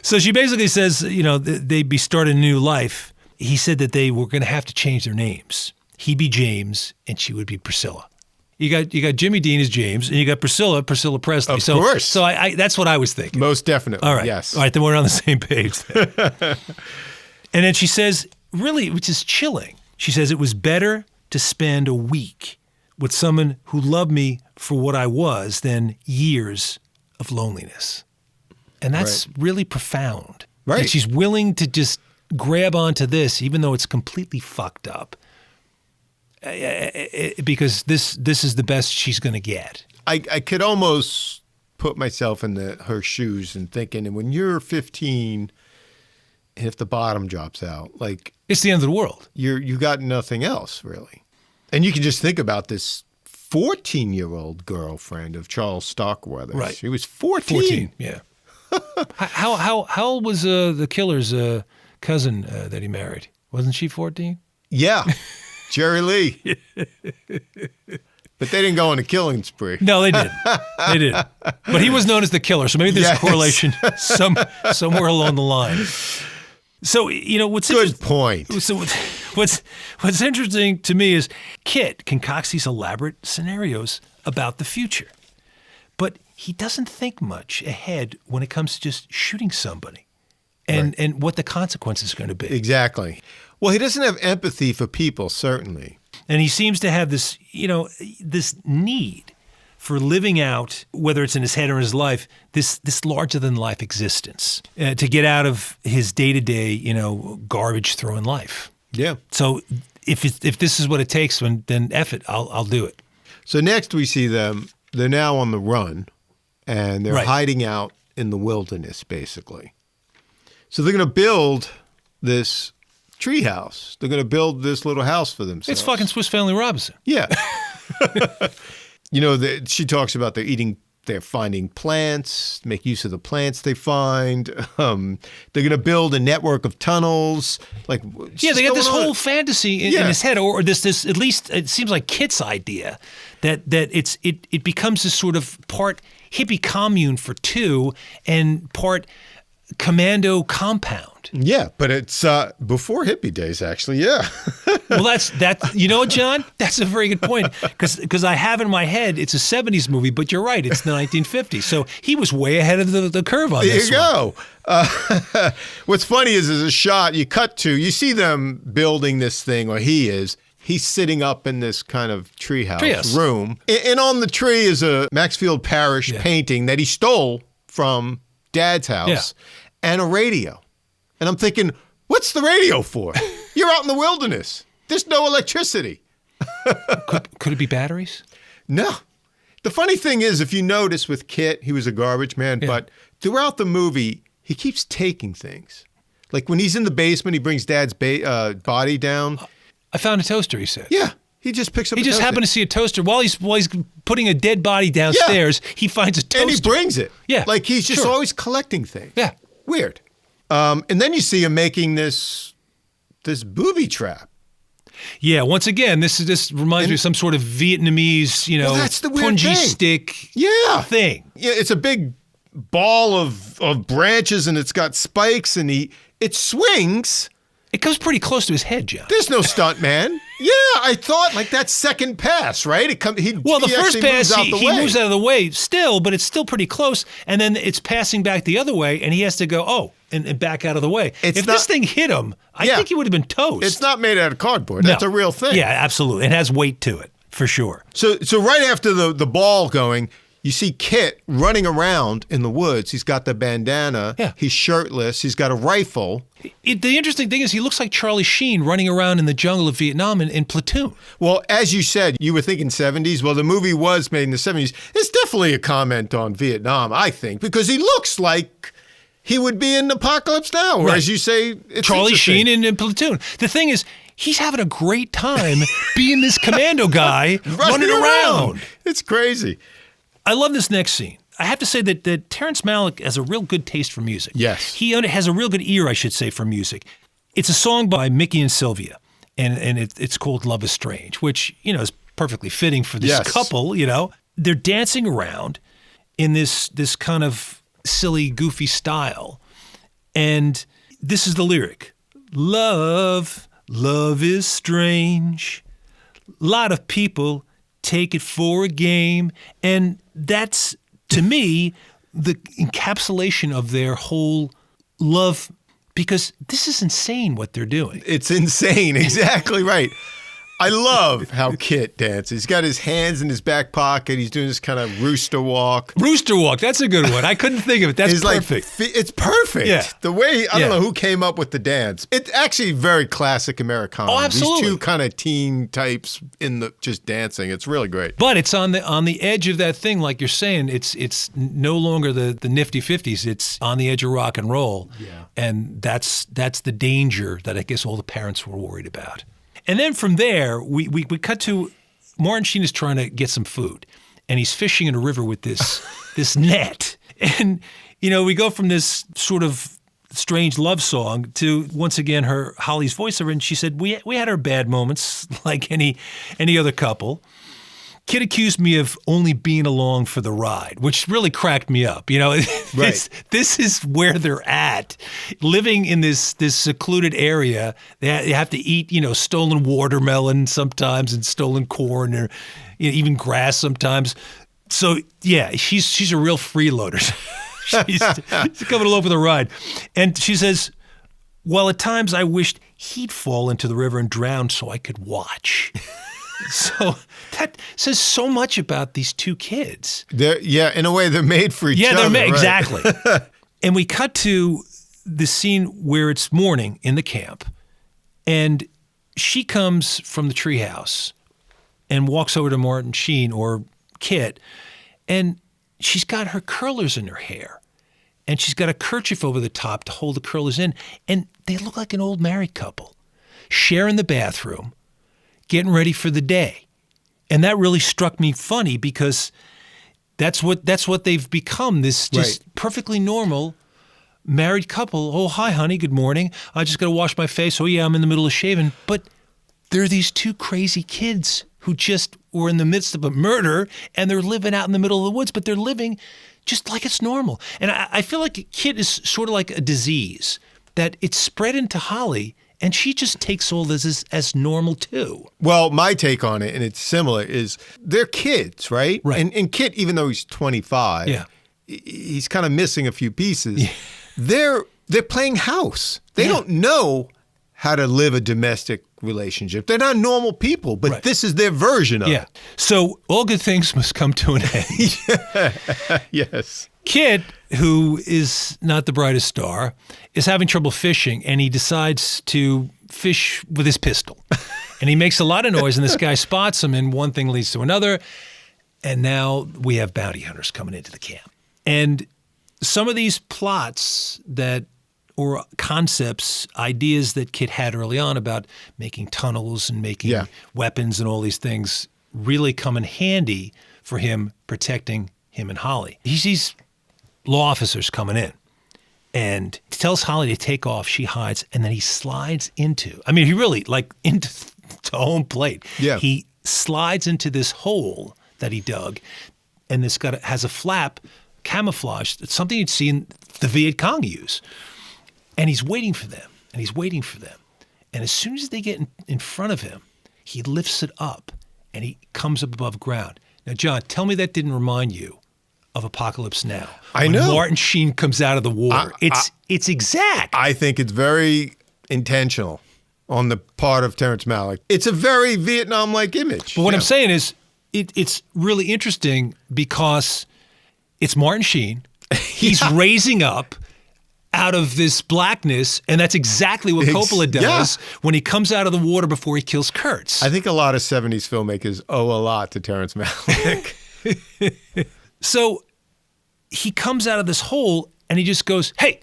So she basically says, they'd be starting a new life. He said that they were going to have to change their names. He'd be James and she would be Priscilla. You got Jimmy Dean as James, and you got Priscilla Presley. Of course. So I that's what I was thinking. Most definitely. All right. Yes. All right. Then we're on the same page. And then she says, really, which is chilling. She says it was better to spend a week with someone who loved me for what I was than years of loneliness. And that's really profound. Right. And she's willing to just grab onto this, even though it's completely fucked up. Because this is the best she's going to get. I could almost put myself in her shoes and thinking, and when you're 15, and if the bottom drops out, like it's the end of the world. You got nothing else really, and you can just think about this 14-year-old girlfriend of Charles Starkweather's. Right, she was 14. 14, yeah. How old was the killer's cousin that he married? Wasn't she 14? Yeah. Jerry Lee. But they didn't go on a killing spree. No, they didn't. They didn't. But he was known as the killer, so maybe there's a correlation somewhere along the line. So, what's good point. So what's interesting to me is Kit concocts these elaborate scenarios about the future. But he doesn't think much ahead when it comes to just shooting somebody and what the consequence is going to be. Exactly. Well, he doesn't have empathy for people, certainly. And he seems to have this, this need for living out, whether it's in his head or in his life, this larger-than-life existence to get out of his day-to-day, garbage-throwing life. Yeah. So if this is what it takes, then F it, I'll do it. So next we see them. They're now on the run, and they're hiding out in the wilderness, basically. So they're going to build this treehouse. They're going to build this little house for themselves. It's fucking Swiss Family Robinson. Yeah. She talks about they're finding plants, make use of the plants they find. They're going to build a network of tunnels. They got this whole fantasy in his head, or this at least it seems like Kit's idea that it becomes this sort of part hippie commune for two and part commando compound. Yeah, but it's before hippie days, actually. Yeah. Well, that's you know what, John? That's a very good point because I have in my head it's a 70s movie, but you're right, it's the 1950s. So he was way ahead of the curve on this. There you go. What's funny is a shot you cut to, you see them building this thing, or he's sitting up in this kind of treehouse room, and on the tree is a Maxfield Parrish painting that he stole from Dad's house and a radio. And I'm thinking, what's the radio for? You're out in the wilderness. There's no electricity. Could it be batteries? No. The funny thing is, if you notice with Kit, he was a garbage man, but throughout the movie, he keeps taking things. Like when he's in the basement, he brings Dad's body down. I found a toaster, he said. Yeah. He just picks up He just happened to see a toaster. While he's putting a dead body downstairs, he finds a toaster. And he brings it. Yeah. Like he's just always collecting things. Yeah. Weird. And then you see him making this booby trap. Yeah, once again, this reminds me of some sort of Vietnamese, that's the weird punji thing. stick thing. Yeah, it's a big ball of branches and it's got spikes and it swings. It comes pretty close to his head, John. There's no stunt man. Yeah, I thought like that second pass, right? The first pass, he moves out of the way still, but it's still pretty close. And then it's passing back the other way, and he has to go, and back out of the way. If this thing hit him, I think he would have been toast. It's not made out of cardboard. That's a real thing. Yeah, absolutely. It has weight to it, for sure. So right after the ball going, you see Kit running around in the woods. He's got the bandana. Yeah. He's shirtless. He's got a rifle. The interesting thing is he looks like Charlie Sheen running around in the jungle of Vietnam in Platoon. Well, as you said, you were thinking 70s. Well, the movie was made in the 70s. It's definitely a comment on Vietnam, I think, because he looks like he would be in Apocalypse Now, or as you say, it's Charlie Sheen in Platoon. The thing is, he's having a great time being this commando guy running around. It's crazy. I love this next scene. I have to say that Terrence Malick has a real good taste for music. Yes. He has a real good ear, I should say, for music. It's a song by Mickey and Sylvia, and it's called Love is Strange, which, is perfectly fitting for this couple, They're dancing around in this kind of silly, goofy style. And this is the lyric. Love is strange. A lot of people take it for a game. And that's, to me, the encapsulation of their whole love, because this is insane what they're doing. It's insane. Exactly right. I love how Kit dances. He's got his hands in his back pocket. He's doing this kind of rooster walk. Rooster walk. That's a good one. I couldn't think of it. That's perfect. It's perfect. Yeah. The way, I don't know who came up with the dance. It's actually very classic Americana. Oh, absolutely. These two kind of teen types just dancing. It's really great. But it's on the edge of that thing, like you're saying. It's no longer the nifty 50s. It's on the edge of rock and roll. Yeah. And that's the danger that I guess all the parents were worried about. And then from there, we cut to Martin Sheen is trying to get some food, and he's fishing in a river with this net. And, we go from this sort of strange love song to, once again, Holly's voiceover, and she said, we had our bad moments like any other couple. Kid accused me of only being along for the ride, which really cracked me up. This is where they're at, living in this secluded area. They have to eat, stolen watermelon sometimes and stolen corn, or even grass sometimes. So yeah, she's a real freeloader. she's coming along for the ride, and she says, "Well, at times I wished he'd fall into the river and drown so I could watch." So that says so much about these two kids. In a way, they're made for each other. Yeah, they're right? made, exactly. And we cut to the scene where it's morning in the camp, and she comes from the treehouse and walks over to Martin Sheen, or Kit, and she's got her curlers in her hair, and she's got a kerchief over the top to hold the curlers in, and they look like an old married couple sharing the bathroom, getting ready for the day. And that really struck me funny, because that's what they've become, this just perfectly normal married couple. Oh, hi, honey, good morning. I just got to wash my face. Oh, yeah, I'm in the middle of shaving. But they're these two crazy kids who just were in the midst of a murder, and they're living out in the middle of the woods, but they're living just like it's normal. And I feel like a kid is sort of like a disease, that it's spread into Holly, and she just takes all this as normal too. Well, my take on it, and it's similar, is they're kids, right? Right. And Kit, even though he's 25, he's kind of missing a few pieces. Yeah. They're playing house. They don't know how to live a domestic relationship. They're not normal people, but this is their version of it. So all good things must come to an end. Yes. Kit, who is not the brightest star, is having trouble fishing, and he decides to fish with his pistol. And he makes a lot of noise, and this guy spots him, and one thing leads to another. And now we have bounty hunters coming into the camp. And some of these plots or concepts, ideas that Kit had early on about making tunnels and making weapons and all these things really come in handy for him protecting him and Holly. He sees law officers coming in and tells Holly to take off. She hides, and then he slides into home plate. Yeah. He slides into this hole that he dug, and this has a flap, camouflage. It's something you'd seen the Viet Cong use. And he's waiting for them, and he's waiting for them. And as soon as they get in front of him, he lifts it up, and he comes up above ground. Now, John, tell me that didn't remind you of Apocalypse Now. I know. When Martin Sheen comes out of the water. It's exact. I think it's very intentional on the part of Terrence Malick. It's a very Vietnam-like image. But what I'm saying is it's really interesting because it's Martin Sheen. He's raising up out of this blackness, and that's exactly what Coppola does when he comes out of the water before he kills Kurtz. I think a lot of 70s filmmakers owe a lot to Terrence Malick. So he comes out of this hole, and he just goes, hey!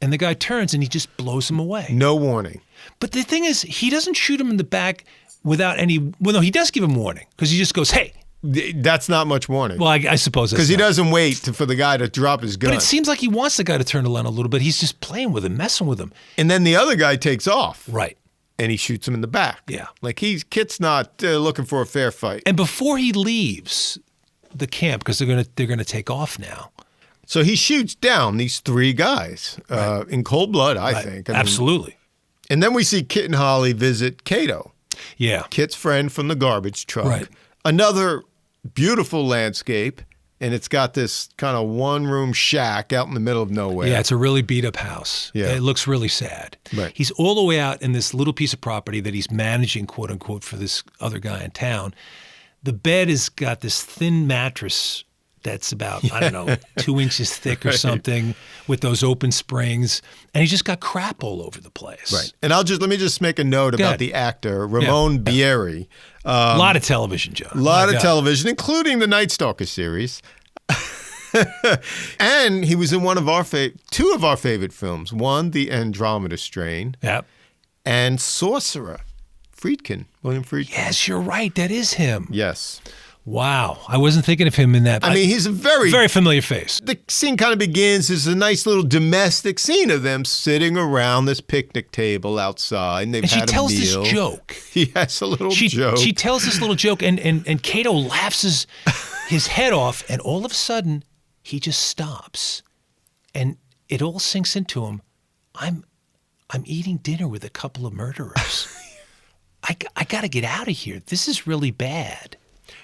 And the guy turns, and he just blows him away. No warning. But the thing is, he doesn't shoot him in the back without any... Well, no, he does give him warning, because he just goes, hey! That's not much warning. Well, I suppose that's because he doesn't wait for the guy to drop his gun. But it seems like he wants the guy to turn around a little bit. He's just playing with him, messing with him. And then the other guy takes off. Right. And he shoots him in the back. Yeah. Like Kit's not looking for a fair fight. And before he leaves the camp, because they're gonna take off now. So he shoots down these three guys in cold blood, I think. Absolutely. And then we see Kit and Holly visit Cato. Yeah. Kit's friend from the garbage truck. Right. Another beautiful landscape, and it's got this kind of one-room shack out in the middle of nowhere. Yeah, it's a really beat-up house. Yeah. It looks really sad. Right. He's all the way out in this little piece of property that he's managing, quote-unquote, for this other guy in town. The bed has got this thin mattress that's about, 2 inches thick or something with those open springs. And he's just got crap all over the place. Right. And let me just make a note about the actor, Ramon Bieri. A lot of television, Joe. A lot of television, including the Night Stalker series. And he was in two of our favorite films. One, The Andromeda Strain. Yep. And Sorcerer. William Friedkin. Yes, you're right. That is him. Yes. Wow. I wasn't thinking of him in that. I mean, he's a very familiar face. The scene kind of begins. There's a nice little domestic scene of them sitting around this picnic table outside, and they've had a meal. And she tells this joke. He has a little joke. She tells this little joke, and Cato laughs his head off, and all of a sudden, he just stops. And it all sinks into him. I'm eating dinner with a couple of murderers. I got to get out of here. This is really bad.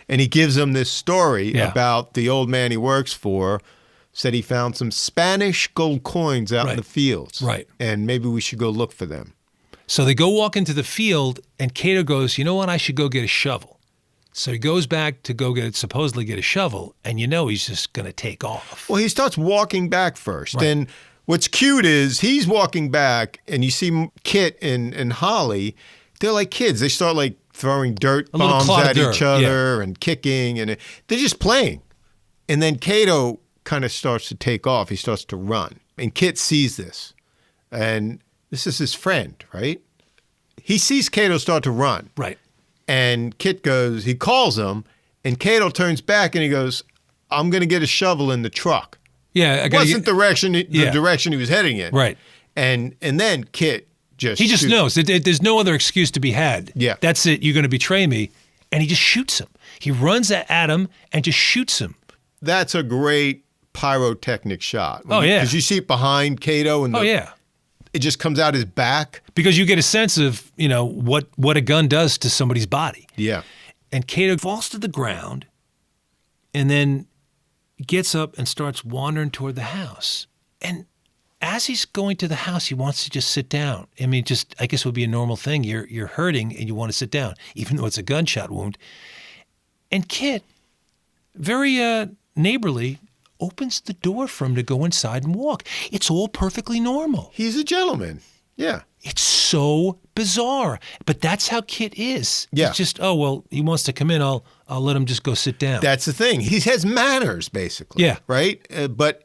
And he gives them this story about the old man he works for, said he found some Spanish gold coins out in the fields. Right. And maybe we should go look for them. So they go walk into the field, and Cato goes, you know what, I should go get a shovel. So he goes back to supposedly get a shovel, and he's just going to take off. Well, he starts walking back first. Right. And what's cute is he's walking back, and you see Kit and Holly, they're like kids. They start like throwing dirt bombs at each other and kicking, and they're just playing. And then Cato kind of starts to take off. He starts to run. And Kit sees this. And this is his friend, right? He sees Cato start to run. Right. And Kit goes, he calls him, and Cato turns back and he goes, I'm going to get a shovel in the truck. Yeah. It wasn't the direction he was heading in. Right. And then Kit he just knows that there's no other excuse to be had. Yeah. That's it. You're going to betray me. And he just shoots him. He runs at him and just shoots him. That's a great pyrotechnic shot. Because you see it behind Cato. And it just comes out his back. Because you get a sense of, what a gun does to somebody's body. Yeah. And Cato falls to the ground and then gets up and starts wandering toward the house. And as he's going to the house, he wants to just sit down. I mean, I guess it would be a normal thing. You're hurting and you want to sit down, even though it's a gunshot wound. And Kit, very neighborly, opens the door for him to go inside and walk. It's all perfectly normal. He's a gentleman. Yeah. It's so bizarre. But that's how Kit is. Yeah. It's just, oh, well, he wants to come in. I'll let him just go sit down. That's the thing. He has manners, basically. Yeah. Right? But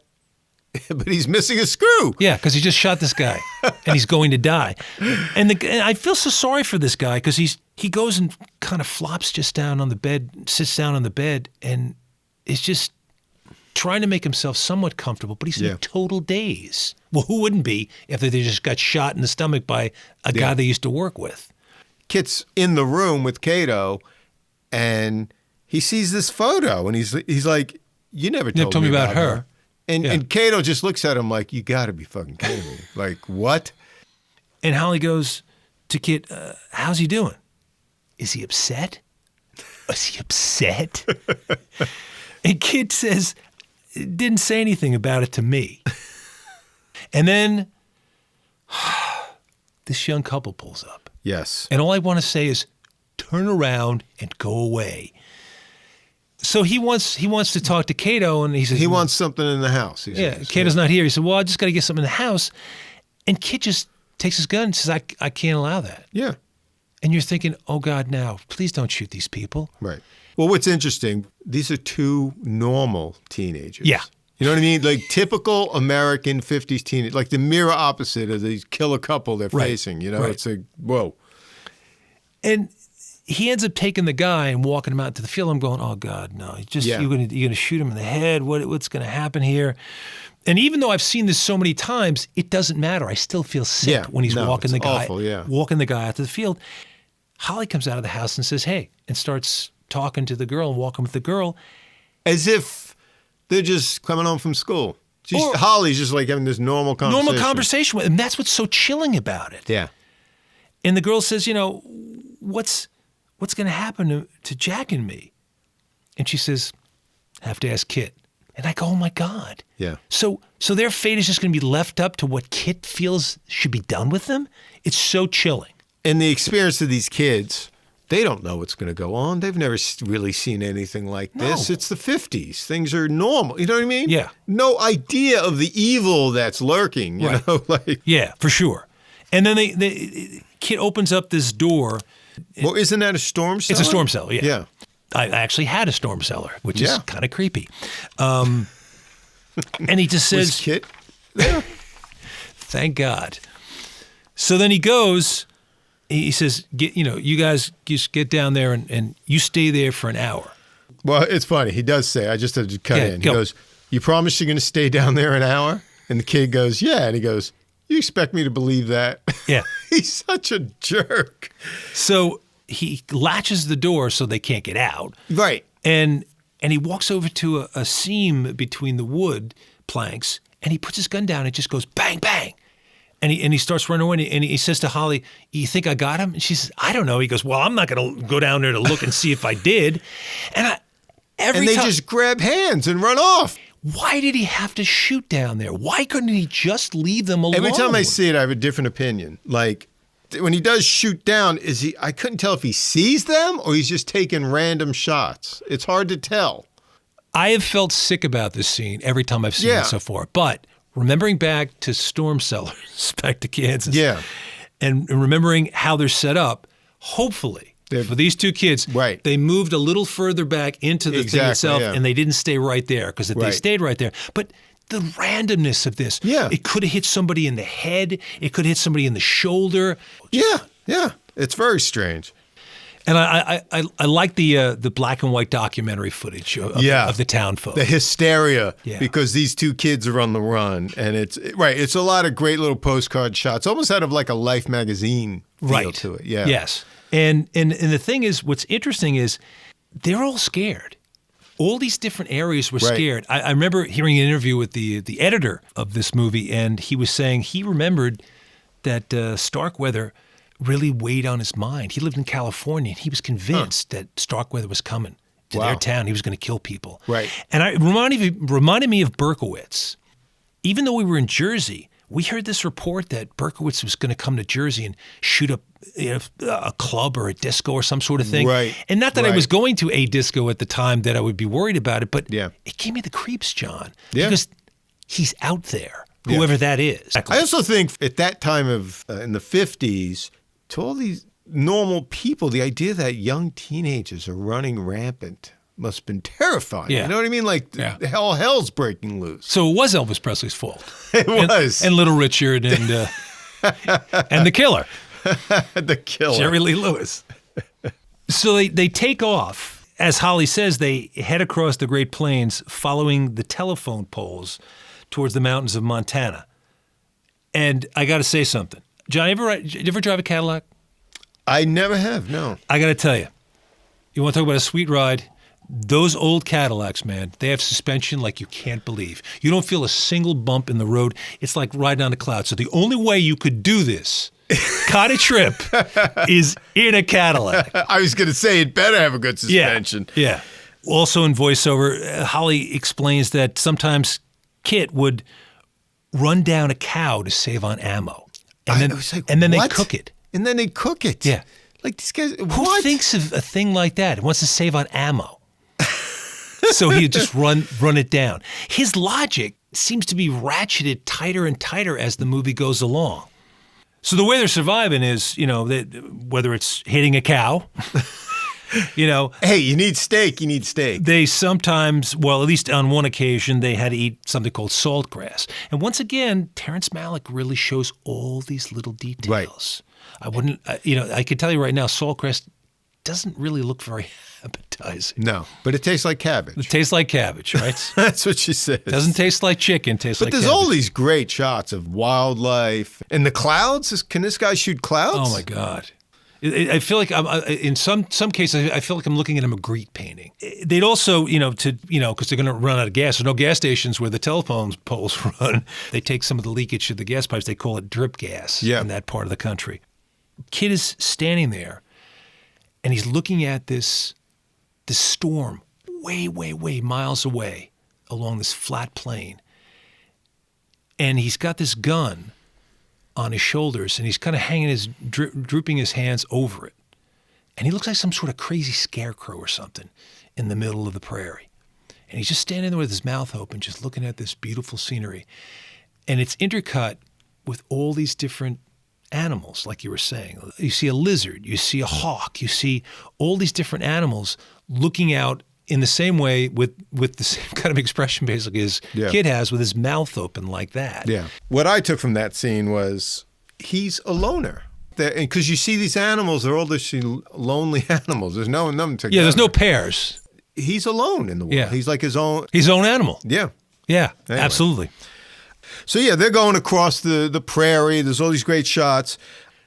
he's missing a screw. Yeah, because he just shot this guy, and he's going to die. And I feel so sorry for this guy because he goes and kind of flops just down on the bed, sits down on the bed, and is just trying to make himself somewhat comfortable, but he's in a total daze. Well, who wouldn't be if they just got shot in the stomach by a guy they used to work with? Kit's in the room with Kato, and he sees this photo, and he's like, "You never told me about her." And Kato just looks at him like, "You got to be fucking kidding me!" Like, what? And Holly goes to Kit, "How's he doing? Is he upset? Is he upset?" And Kit says, "Didn't say anything about it to me." And then this young couple pulls up. Yes. And all I want to say is, turn around and go away. So he wants to talk to Kato, and he says he wants something in the house. Kato's not here. He said, "Well, I just got to get something in the house." And Kit just takes his gun and says, I can't allow that. Yeah. And you're thinking, oh, God, now, please don't shoot these people. Right. Well, what's interesting, these are two normal teenagers. Yeah. You know what I mean? Like typical American 50s teenage, like the mirror opposite of the killer couple they're facing. You know, it's a, whoa. And he ends up taking the guy and walking him out to the field. I'm going, oh, God, no. You're gonna shoot him in the head. What's going to happen here? And even though I've seen this so many times, it doesn't matter. I still feel sick when he's walking the guy out to the field. Holly comes out of the house and says, hey, and starts talking to the girl and walking with the girl. As if they're just coming home from school. Holly's just like having this normal conversation. With him. That's what's so chilling about it. Yeah. And the girl says, what's going to happen to Jack and me? And she says, I have to ask Kit. And I go, oh, my God. Yeah. So their fate is just going to be left up to what Kit feels should be done with them? It's so chilling. And the experience of these kids, they don't know what's going to go on. They've never really seen anything like this. It's the 50s. Things are normal. You know what I mean? Yeah. No idea of the evil that's lurking, you know? Yeah, for sure. And then Kit opens up this door. Well, isn't that a storm cellar? It's a storm cellar, yeah. Yeah. I actually had a storm cellar, which is kind of creepy. And he just says... Was Kit there? Thank God. So then he goes... He says, you guys just get down there and you stay there for an hour. Well, it's funny. He does say, I just had to cut in. He goes, you promise you're going to stay down there an hour? And the kid goes, yeah. And he goes, you expect me to believe that? Yeah. He's such a jerk. So he latches the door so they can't get out. Right. And he walks over to a seam between the wood planks and he puts his gun down and just goes bang, bang. And he starts running away, and he says to Holly, you think I got him? And she says, I don't know. He goes, well, I'm not going to go down there to look and see if I did. And they just grab hands and run off. Why did he have to shoot down there? Why couldn't he just leave them alone? Every time I see it, I have a different opinion. Like, when he does shoot down, I couldn't tell if he sees them or he's just taking random shots. It's hard to tell. I have felt sick about this scene every time I've seen it so far. But... remembering back to storm cellars, back to Kansas, and remembering how they're set up, hopefully, for these two kids, they moved a little further back into the thing itself, and they didn't stay right there, because if they stayed right there, but the randomness of this, it could have hit somebody in the head, it could have hit somebody in the shoulder. Yeah, it's very strange. And I like the black and white documentary footage of the town folk. The hysteria, because these two kids are on the run. And it's a lot of great little postcard shots, almost out of like a Life magazine feel to it. Yeah. Yes. And the thing is, what's interesting is they're all scared. All these different areas were scared. I remember hearing an interview with the editor of this movie, and he was saying he remembered that Starkweather really weighed on his mind. He lived in California, and he was convinced that Starkweather was coming to their town. He was going to kill people. Right. And it reminded me of Berkowitz. Even though we were in Jersey, we heard this report that Berkowitz was going to come to Jersey and shoot up a club or a disco or some sort of thing. Right. And not that I was going to a disco at the time that I would be worried about it, but it gave me the creeps, John. Yeah. Because he's out there. whoever that is. I also think at that time of in the 50s, to all these normal people, the idea that young teenagers are running rampant must have been terrifying. Yeah. You know what I mean? Like hell's breaking loose. So it was Elvis Presley's fault. It was. And Little Richard and and the killer. The killer. Jerry Lee Lewis. So they take off. As Holly says, they head across the Great Plains following the telephone poles towards the mountains of Montana. And I got to say something. John, you ever drive a Cadillac? I never have, no. I got to tell you, you want to talk about a sweet ride? Those old Cadillacs, man, they have suspension like you can't believe. You don't feel a single bump in the road. It's like riding on a cloud. So the only way you could do this kind of trip is in a Cadillac. I was going to say it better have a good suspension. Yeah. Also in voiceover, Holly explains that sometimes Kit would run down a cow to save on ammo. And then they cook it. And then they cook it. Yeah. Like these guys, Who thinks of a thing like that? It wants to save on ammo. So he'd just run it down. His logic seems to be ratcheted tighter and tighter as the movie goes along. So the way they're surviving is, whether it's hitting a cow, Hey, you need steak. They sometimes, well, at least on one occasion, they had to eat something called saltgrass. And once again, Terrence Malick really shows all these little details. Right. I wouldn't, I could tell you right now, saltgrass doesn't really look very appetizing. No, but it tastes like cabbage. It tastes like cabbage, right? That's what she says. Doesn't taste like chicken, tastes like cabbage. But there's all these great shots of wildlife. And the clouds, can this guy shoot clouds? Oh, my God. I feel like in some cases, I feel like I'm looking at a Magritte painting. They'd also, because they're going to run out of gas. There's no gas stations where the telephone poles run. They take some of the leakage to the gas pipes. They call it drip gas in that part of the country. Kid is standing there, and he's looking at this storm way, way, way miles away along this flat plain. And he's got this gun on his shoulders, and he's kind of hanging drooping his hands over it. And he looks like some sort of crazy scarecrow or something in the middle of the prairie. And he's just standing there with his mouth open, just looking at this beautiful scenery. And it's intercut with all these different animals, like you were saying. You see a lizard, you see a hawk, you see all these different animals looking out in the same way with the same kind of expression basically as Kid has with his mouth open like that. Yeah. What I took from that scene was he's a loner. Because you see these animals, they're all just lonely animals. There's no them together. Yeah, there's no pairs. He's alone in the world. Yeah. He's like his own animal. Yeah. Yeah, Anyway. absolutely. So yeah, they're going across the prairie. There's all these great shots.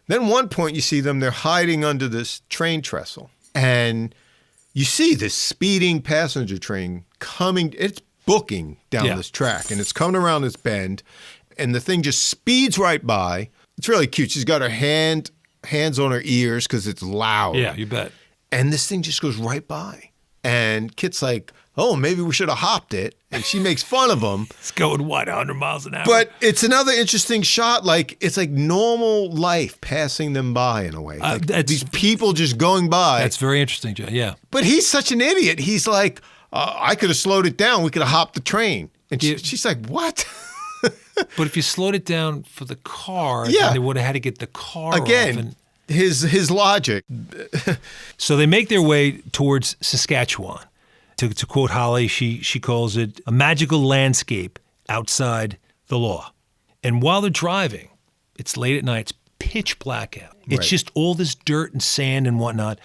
Then one point you see them, they're hiding under this train trestle. And you see this speeding passenger train coming. It's booking down this track. And it's coming around this bend. And the thing just speeds right by. It's really cute. She's got her hands on her ears because it's loud. Yeah, you bet. And this thing just goes right by. And Kit's like, oh, maybe we should have hopped it. And she makes fun of him. It's going, 100 miles an hour? But it's another interesting shot. Like, it's like normal life passing them by in a way. Like these people just going by. That's very interesting, Joe. Yeah. But he's such an idiot. He's like, I could have slowed it down. We could have hopped the train. And she's like, what? But if you slowed it down for the car, then they would have had to get the car again, off. His logic. So they make their way towards Saskatchewan. To quote Holly, she calls it a magical landscape outside the law. And while they're driving, it's late at night, it's pitch black out. It's just all this dirt and sand and whatnot.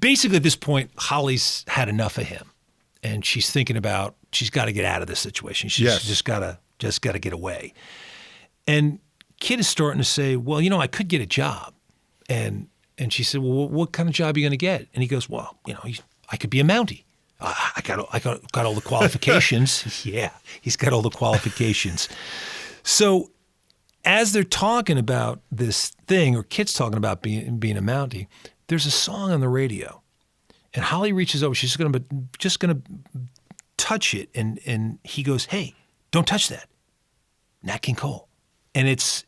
Basically, at this point, Holly's had enough of him. And she's thinking about, she's got to get out of this situation. She's just got to get away. And Kid is starting to say, well, I could get a job. And she said, well, what kind of job are you going to get? And he goes, well, I could be a Mountie. I got all the qualifications. Yeah, he's got all the qualifications. So as they're talking about this thing, or Kit's talking about being a Mountie, there's a song on the radio. And Holly reaches over. She's just gonna touch it. And he goes, hey, don't touch that. Nat King Cole. And it's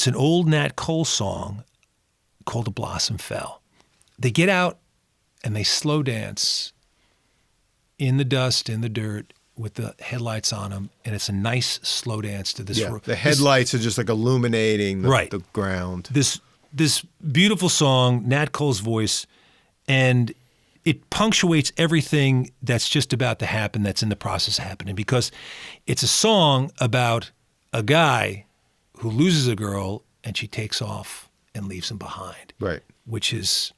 an old Nat Cole song called A Blossom Fell. They get out and they slow dance in the dust, in the dirt, with the headlights on them, and it's a nice slow dance to this. Yeah, the headlights are just like illuminating the ground. This beautiful song, Nat Cole's voice, and it punctuates everything that's just about to happen, that's in the process of happening, because it's a song about a guy who loses a girl and she takes off and leaves him behind. Right. Which is,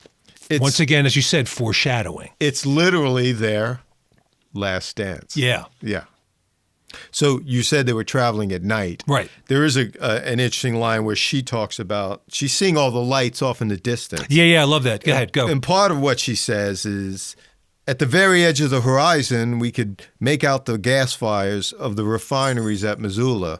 once again, as you said, foreshadowing. It's literally their last dance. Yeah. Yeah. So you said they were traveling at night. Right. There is an interesting line where she talks about, she's seeing all the lights off in the distance. Yeah, I love that. Go ahead, go. And part of what she says is, at the very edge of the horizon, we could make out the gas fires of the refineries at Missoula,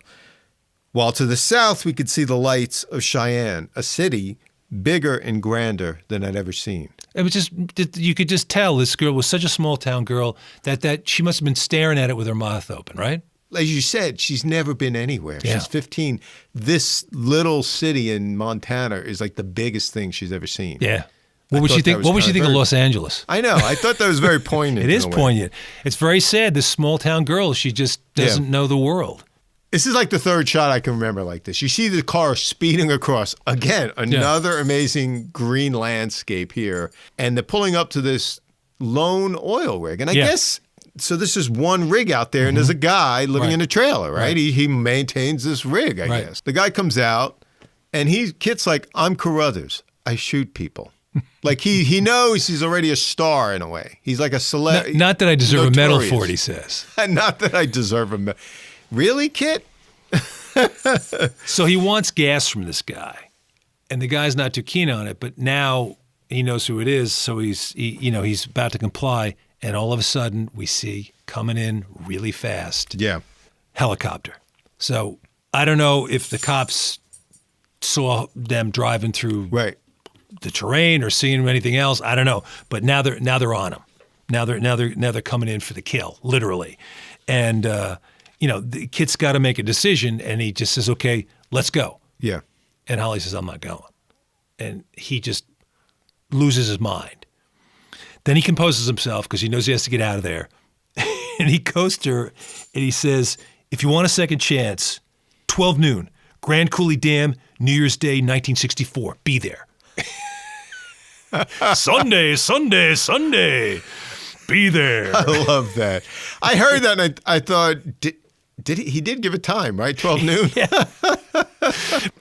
while to the south we could see the lights of Cheyenne, a city bigger and grander than I'd ever seen. It was just, you could just tell this girl was such a small town girl that she must have been staring at it with her mouth open, right? As you said, she's never been anywhere. Yeah. She's 15. This little city in Montana is like the biggest thing she's ever seen. Yeah. What would she think? What would she think of Los Angeles? I know. I thought that was very poignant. It is poignant. It's very sad. This small town girl, she just doesn't know the world. This is like the third shot I can remember like this. You see the car speeding across. Again, another amazing green landscape here. And they're pulling up to this lone oil rig. And I guess, so this is one rig out there, and there's a guy living in a trailer, right? He maintains this rig, I guess. The guy comes out, and Kit's like, I'm Carruthers. I shoot people. Like he knows he's already a star in a way. He's like a celebrity. Not that I deserve a medal for it, he says. Not that I deserve a medal. Really, Kit? So he wants gas from this guy, and the guy's not too keen on it. But now he knows who it is, so he's about to comply. And all of a sudden, we see coming in really fast. Yeah, helicopter. So I don't know if the cops saw them driving through the terrain or seeing anything else. I don't know. But now they're on them. Now they're coming in for the kill, literally, and. The kid's got to make a decision, and he just says, okay, let's go. Yeah. And Holly says, I'm not going. And he just loses his mind. Then he composes himself because he knows he has to get out of there. And he goes to her, and he says, if you want a second chance, 12 noon, Grand Coulee Dam, New Year's Day, 1964. Be there. Sunday. Be there. I love that. I heard that, and I thought, he did give a time, right? 12 noon? Yeah.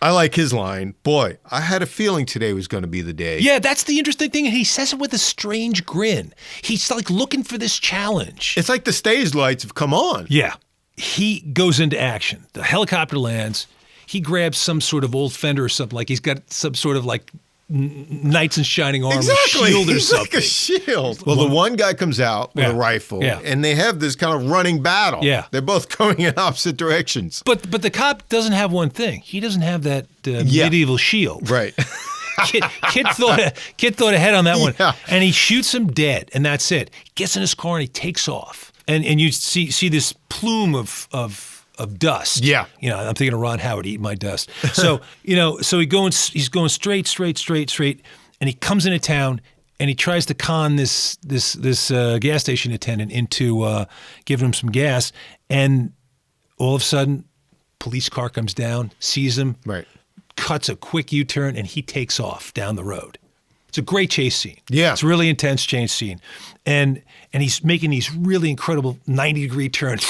I like his line. Boy, I had a feeling today was going to be the day. Yeah, that's the interesting thing. And he says it with a strange grin. He's like looking for this challenge. It's like the stage lights have come on. Yeah. He goes into action. The helicopter lands. He grabs some sort of old fender or something. Like he's got some sort of like knights in shining armor, shield or something. Like a shield. Well, the one guy comes out with a rifle, and they have this kind of running battle. Yeah. They're both going in opposite directions. But the cop doesn't have one thing. He doesn't have that medieval shield. Right. Kid thought ahead on that one, and he shoots him dead, and that's it. He gets in his car and he takes off, and you see this plume of dust. Yeah. I'm thinking of Ron Howard eating my dust. So, so he's going straight, and he comes into town and he tries to con this gas station attendant into giving him some gas. And all of a sudden, police car comes down, sees him, cuts a quick U-turn, and he takes off down the road. It's a great chase scene. Yeah. It's a really intense chase scene. And he's making these really incredible 90-degree turns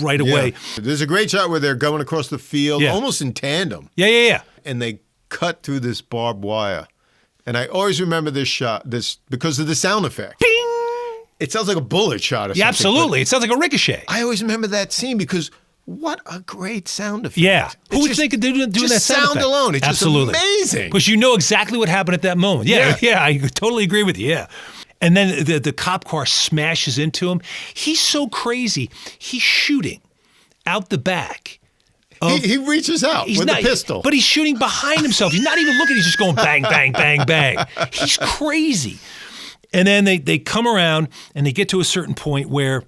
right away. Yeah. There's a great shot where they're going across the field, almost in tandem. Yeah. And they cut through this barbed wire. And I always remember this shot, because of the sound effect. Bing! It sounds like a bullet shot or something. Yeah, absolutely. It sounds like a ricochet. I always remember that scene because what a great sound effect. Yeah. Who would think of doing that sound effect? Alone. It's just amazing. Because you know exactly what happened at that moment. Yeah, I totally agree with you, And then the cop car smashes into him. He's so crazy. He's shooting out the back. He reaches out with a pistol. But he's shooting behind himself. He's not even looking. He's just going bang, bang, bang, bang. He's crazy. And then they come around and they get to a certain point where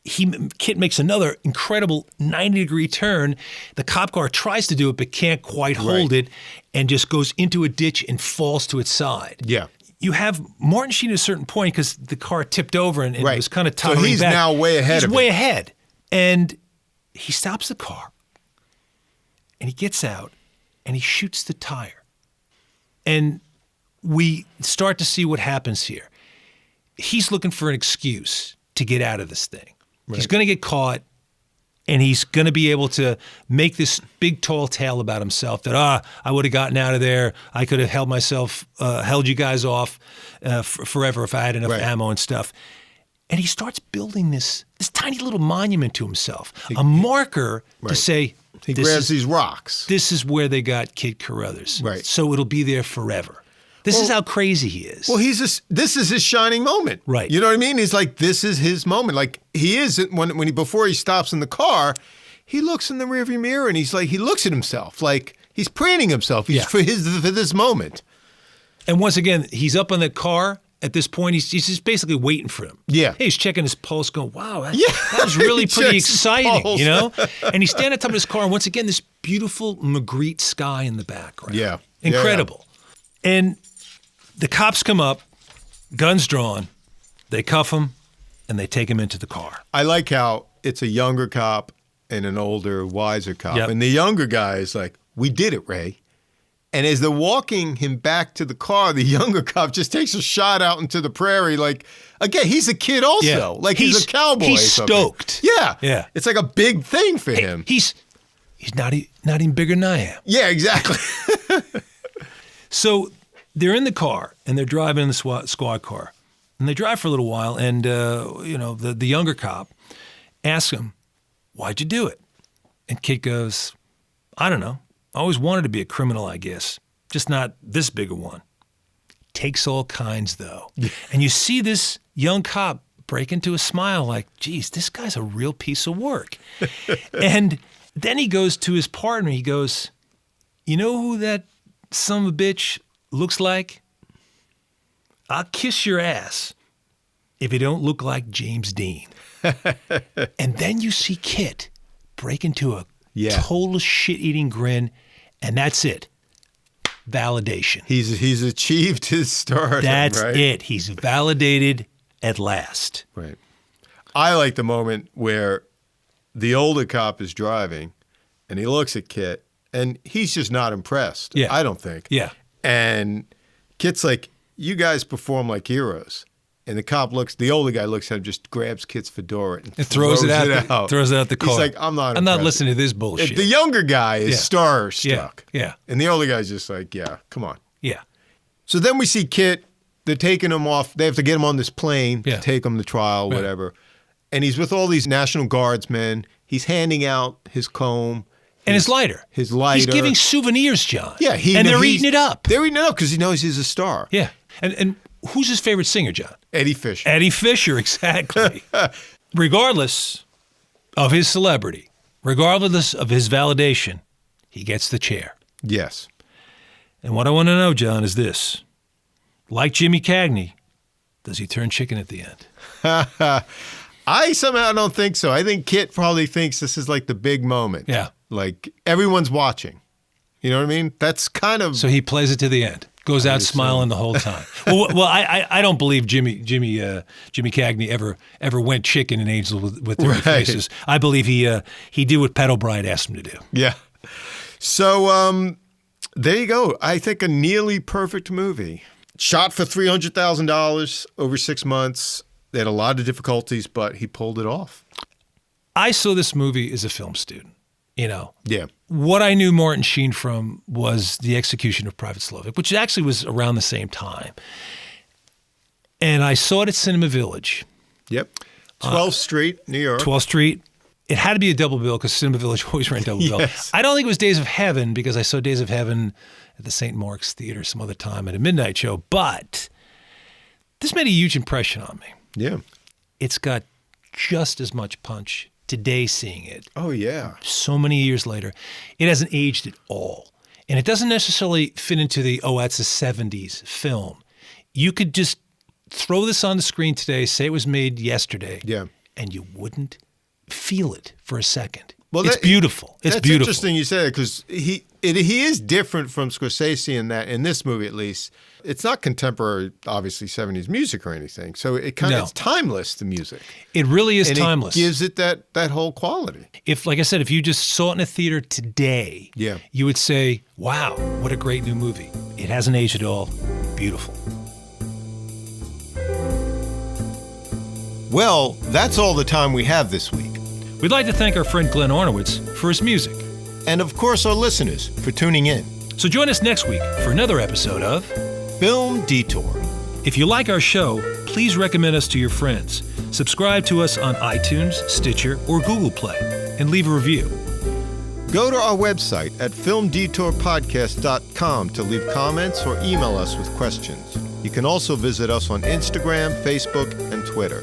Kit makes another incredible 90-degree turn. The cop car tries to do it but can't quite hold it and just goes into a ditch and falls to its side. Yeah. you have Martin Sheen at a certain point because the car tipped over and Right. was kind of So tottering he's back. now way ahead He's of way it. ahead. And he stops the car and he gets out and he shoots the tire. And we start to see what happens here. He's looking for an excuse to get out of this thing. Right. He's going to get caught, and he's going to be able to make this big, tall tale about himself that, I would have gotten out of there. I could have held you guys off forever if I had enough ammo and stuff. And he starts building this tiny little monument to himself, a marker to say, he grabs these rocks. This is where they got Kid Carruthers. Right. So it'll be there forever. This is how crazy he is. Well, this is his shining moment. Right. You know what I mean? He's like, this is his moment. Like he is before he stops in the car, he looks in the rearview mirror and he's like, he looks at himself like he's preening himself. He's for this moment. And once again, he's up on the car. At this point, he's just basically waiting for him. Yeah. Hey, he's checking his pulse, going, wow, that was really pretty exciting, you know? And he's standing on top of his car, and once again, this beautiful Magritte sky in the background. Yeah. Incredible. Yeah. And the cops come up, guns drawn, they cuff him, and they take him into the car. I like how it's a younger cop and an older, wiser cop. Yep. And the younger guy is like, we did it, Ray. And as they're walking him back to the car, the younger cop just takes a shot out into the prairie. Like, again, he's a kid also. Yeah. Like he's a cowboy. He's or something. stoked. Yeah. Yeah. It's like a big thing for him. He's not even bigger than I am. Yeah, exactly. So they're in the car, and they're driving in the squad car. And they drive for a little while, and the younger cop asks him, why'd you do it? And Kid goes, I don't know. I always wanted to be a criminal, I guess. Just not this big a one. Takes all kinds, though. And you see this young cop break into a smile like, geez, this guy's a real piece of work. And then he goes to his partner. He goes, you know who that son of a bitch looks like? I'll kiss your ass if you don't look like James Dean. And then you see Kit break into a total shit-eating grin, and that's it. Validation. He's achieved his stardom. That's right? it. He's validated at last. Right. I like the moment where the older cop is driving, and he looks at Kit, and he's just not impressed. Yeah. I don't think. Yeah. And Kit's like, you guys perform like heroes. And the older guy looks at him, just grabs Kit's fedora and throws it out. Throws it out the car. He's like, I'm not listening to this bullshit. The younger guy is starstruck. Yeah. And the older guy's just like, yeah, come on. Yeah. So then we see Kit. They're taking him off. They have to get him on this plane to take him to trial, whatever. And he's with all these National Guardsmen. He's handing out his comb. And his lighter. His lighter. He's giving souvenirs, John. Yeah. And they're eating it up. They're eating it up because he knows he's a star. Yeah. And who's his favorite singer, John? Eddie Fisher. Eddie Fisher, exactly. Regardless of his celebrity, regardless of his validation, he gets the chair. Yes. And what I want to know, John, is this. Like Jimmy Cagney, does he turn chicken at the end? I somehow don't think so. I think Kit probably thinks this is like the big moment. Yeah. Like everyone's watching. You know what I mean? That's kind of... So he plays it to the end. Goes out smiling the whole time. Well, I don't believe Jimmy Cagney ever went chicken in Angels with Dirty Faces. I believe he did what Pat O'Brien asked him to do. Yeah. So there you go. I think a nearly perfect movie. Shot for $300,000 over 6 months. They had a lot of difficulties, but he pulled it off. I saw this movie as a film student. You know. Yeah. What I knew Martin Sheen from was The Execution of Private Slovak, which actually was around the same time. And I saw it at Cinema Village. Yep. 12th Street, New York. 12th Street. It had to be a double bill because Cinema Village always ran double bill. I don't think it was Days of Heaven because I saw Days of Heaven at the St. Mark's Theater some other time at a midnight show. But this made a huge impression on me. Yeah. It's got just as much punch today seeing it. Oh, yeah. So many years later. It hasn't aged at all. And it doesn't necessarily fit into that's a 70s film. You could just throw this on the screen today, say it was made yesterday, and you wouldn't feel it for a second. Well, it's beautiful. It's that's beautiful. Interesting you say that because he is different from Scorsese in this movie at least. It's not contemporary, obviously 70s music or anything. So it's timeless, the music. It really is timeless. It gives it that whole quality. Like I said, if you just saw it in a theater today, you would say, "Wow, what a great new movie." It hasn't aged at all. Beautiful. Well, that's all the time we have this week. We'd like to thank our friend Glenn Ornowitz for his music. And of course, our listeners for tuning in. So join us next week for another episode of Film Detour. If you like our show, please recommend us to your friends. Subscribe to us on iTunes, Stitcher, or Google Play, and leave a review. Go to our website at filmdetourpodcast.com to leave comments or email us with questions. You can also visit us on Instagram, Facebook, and Twitter.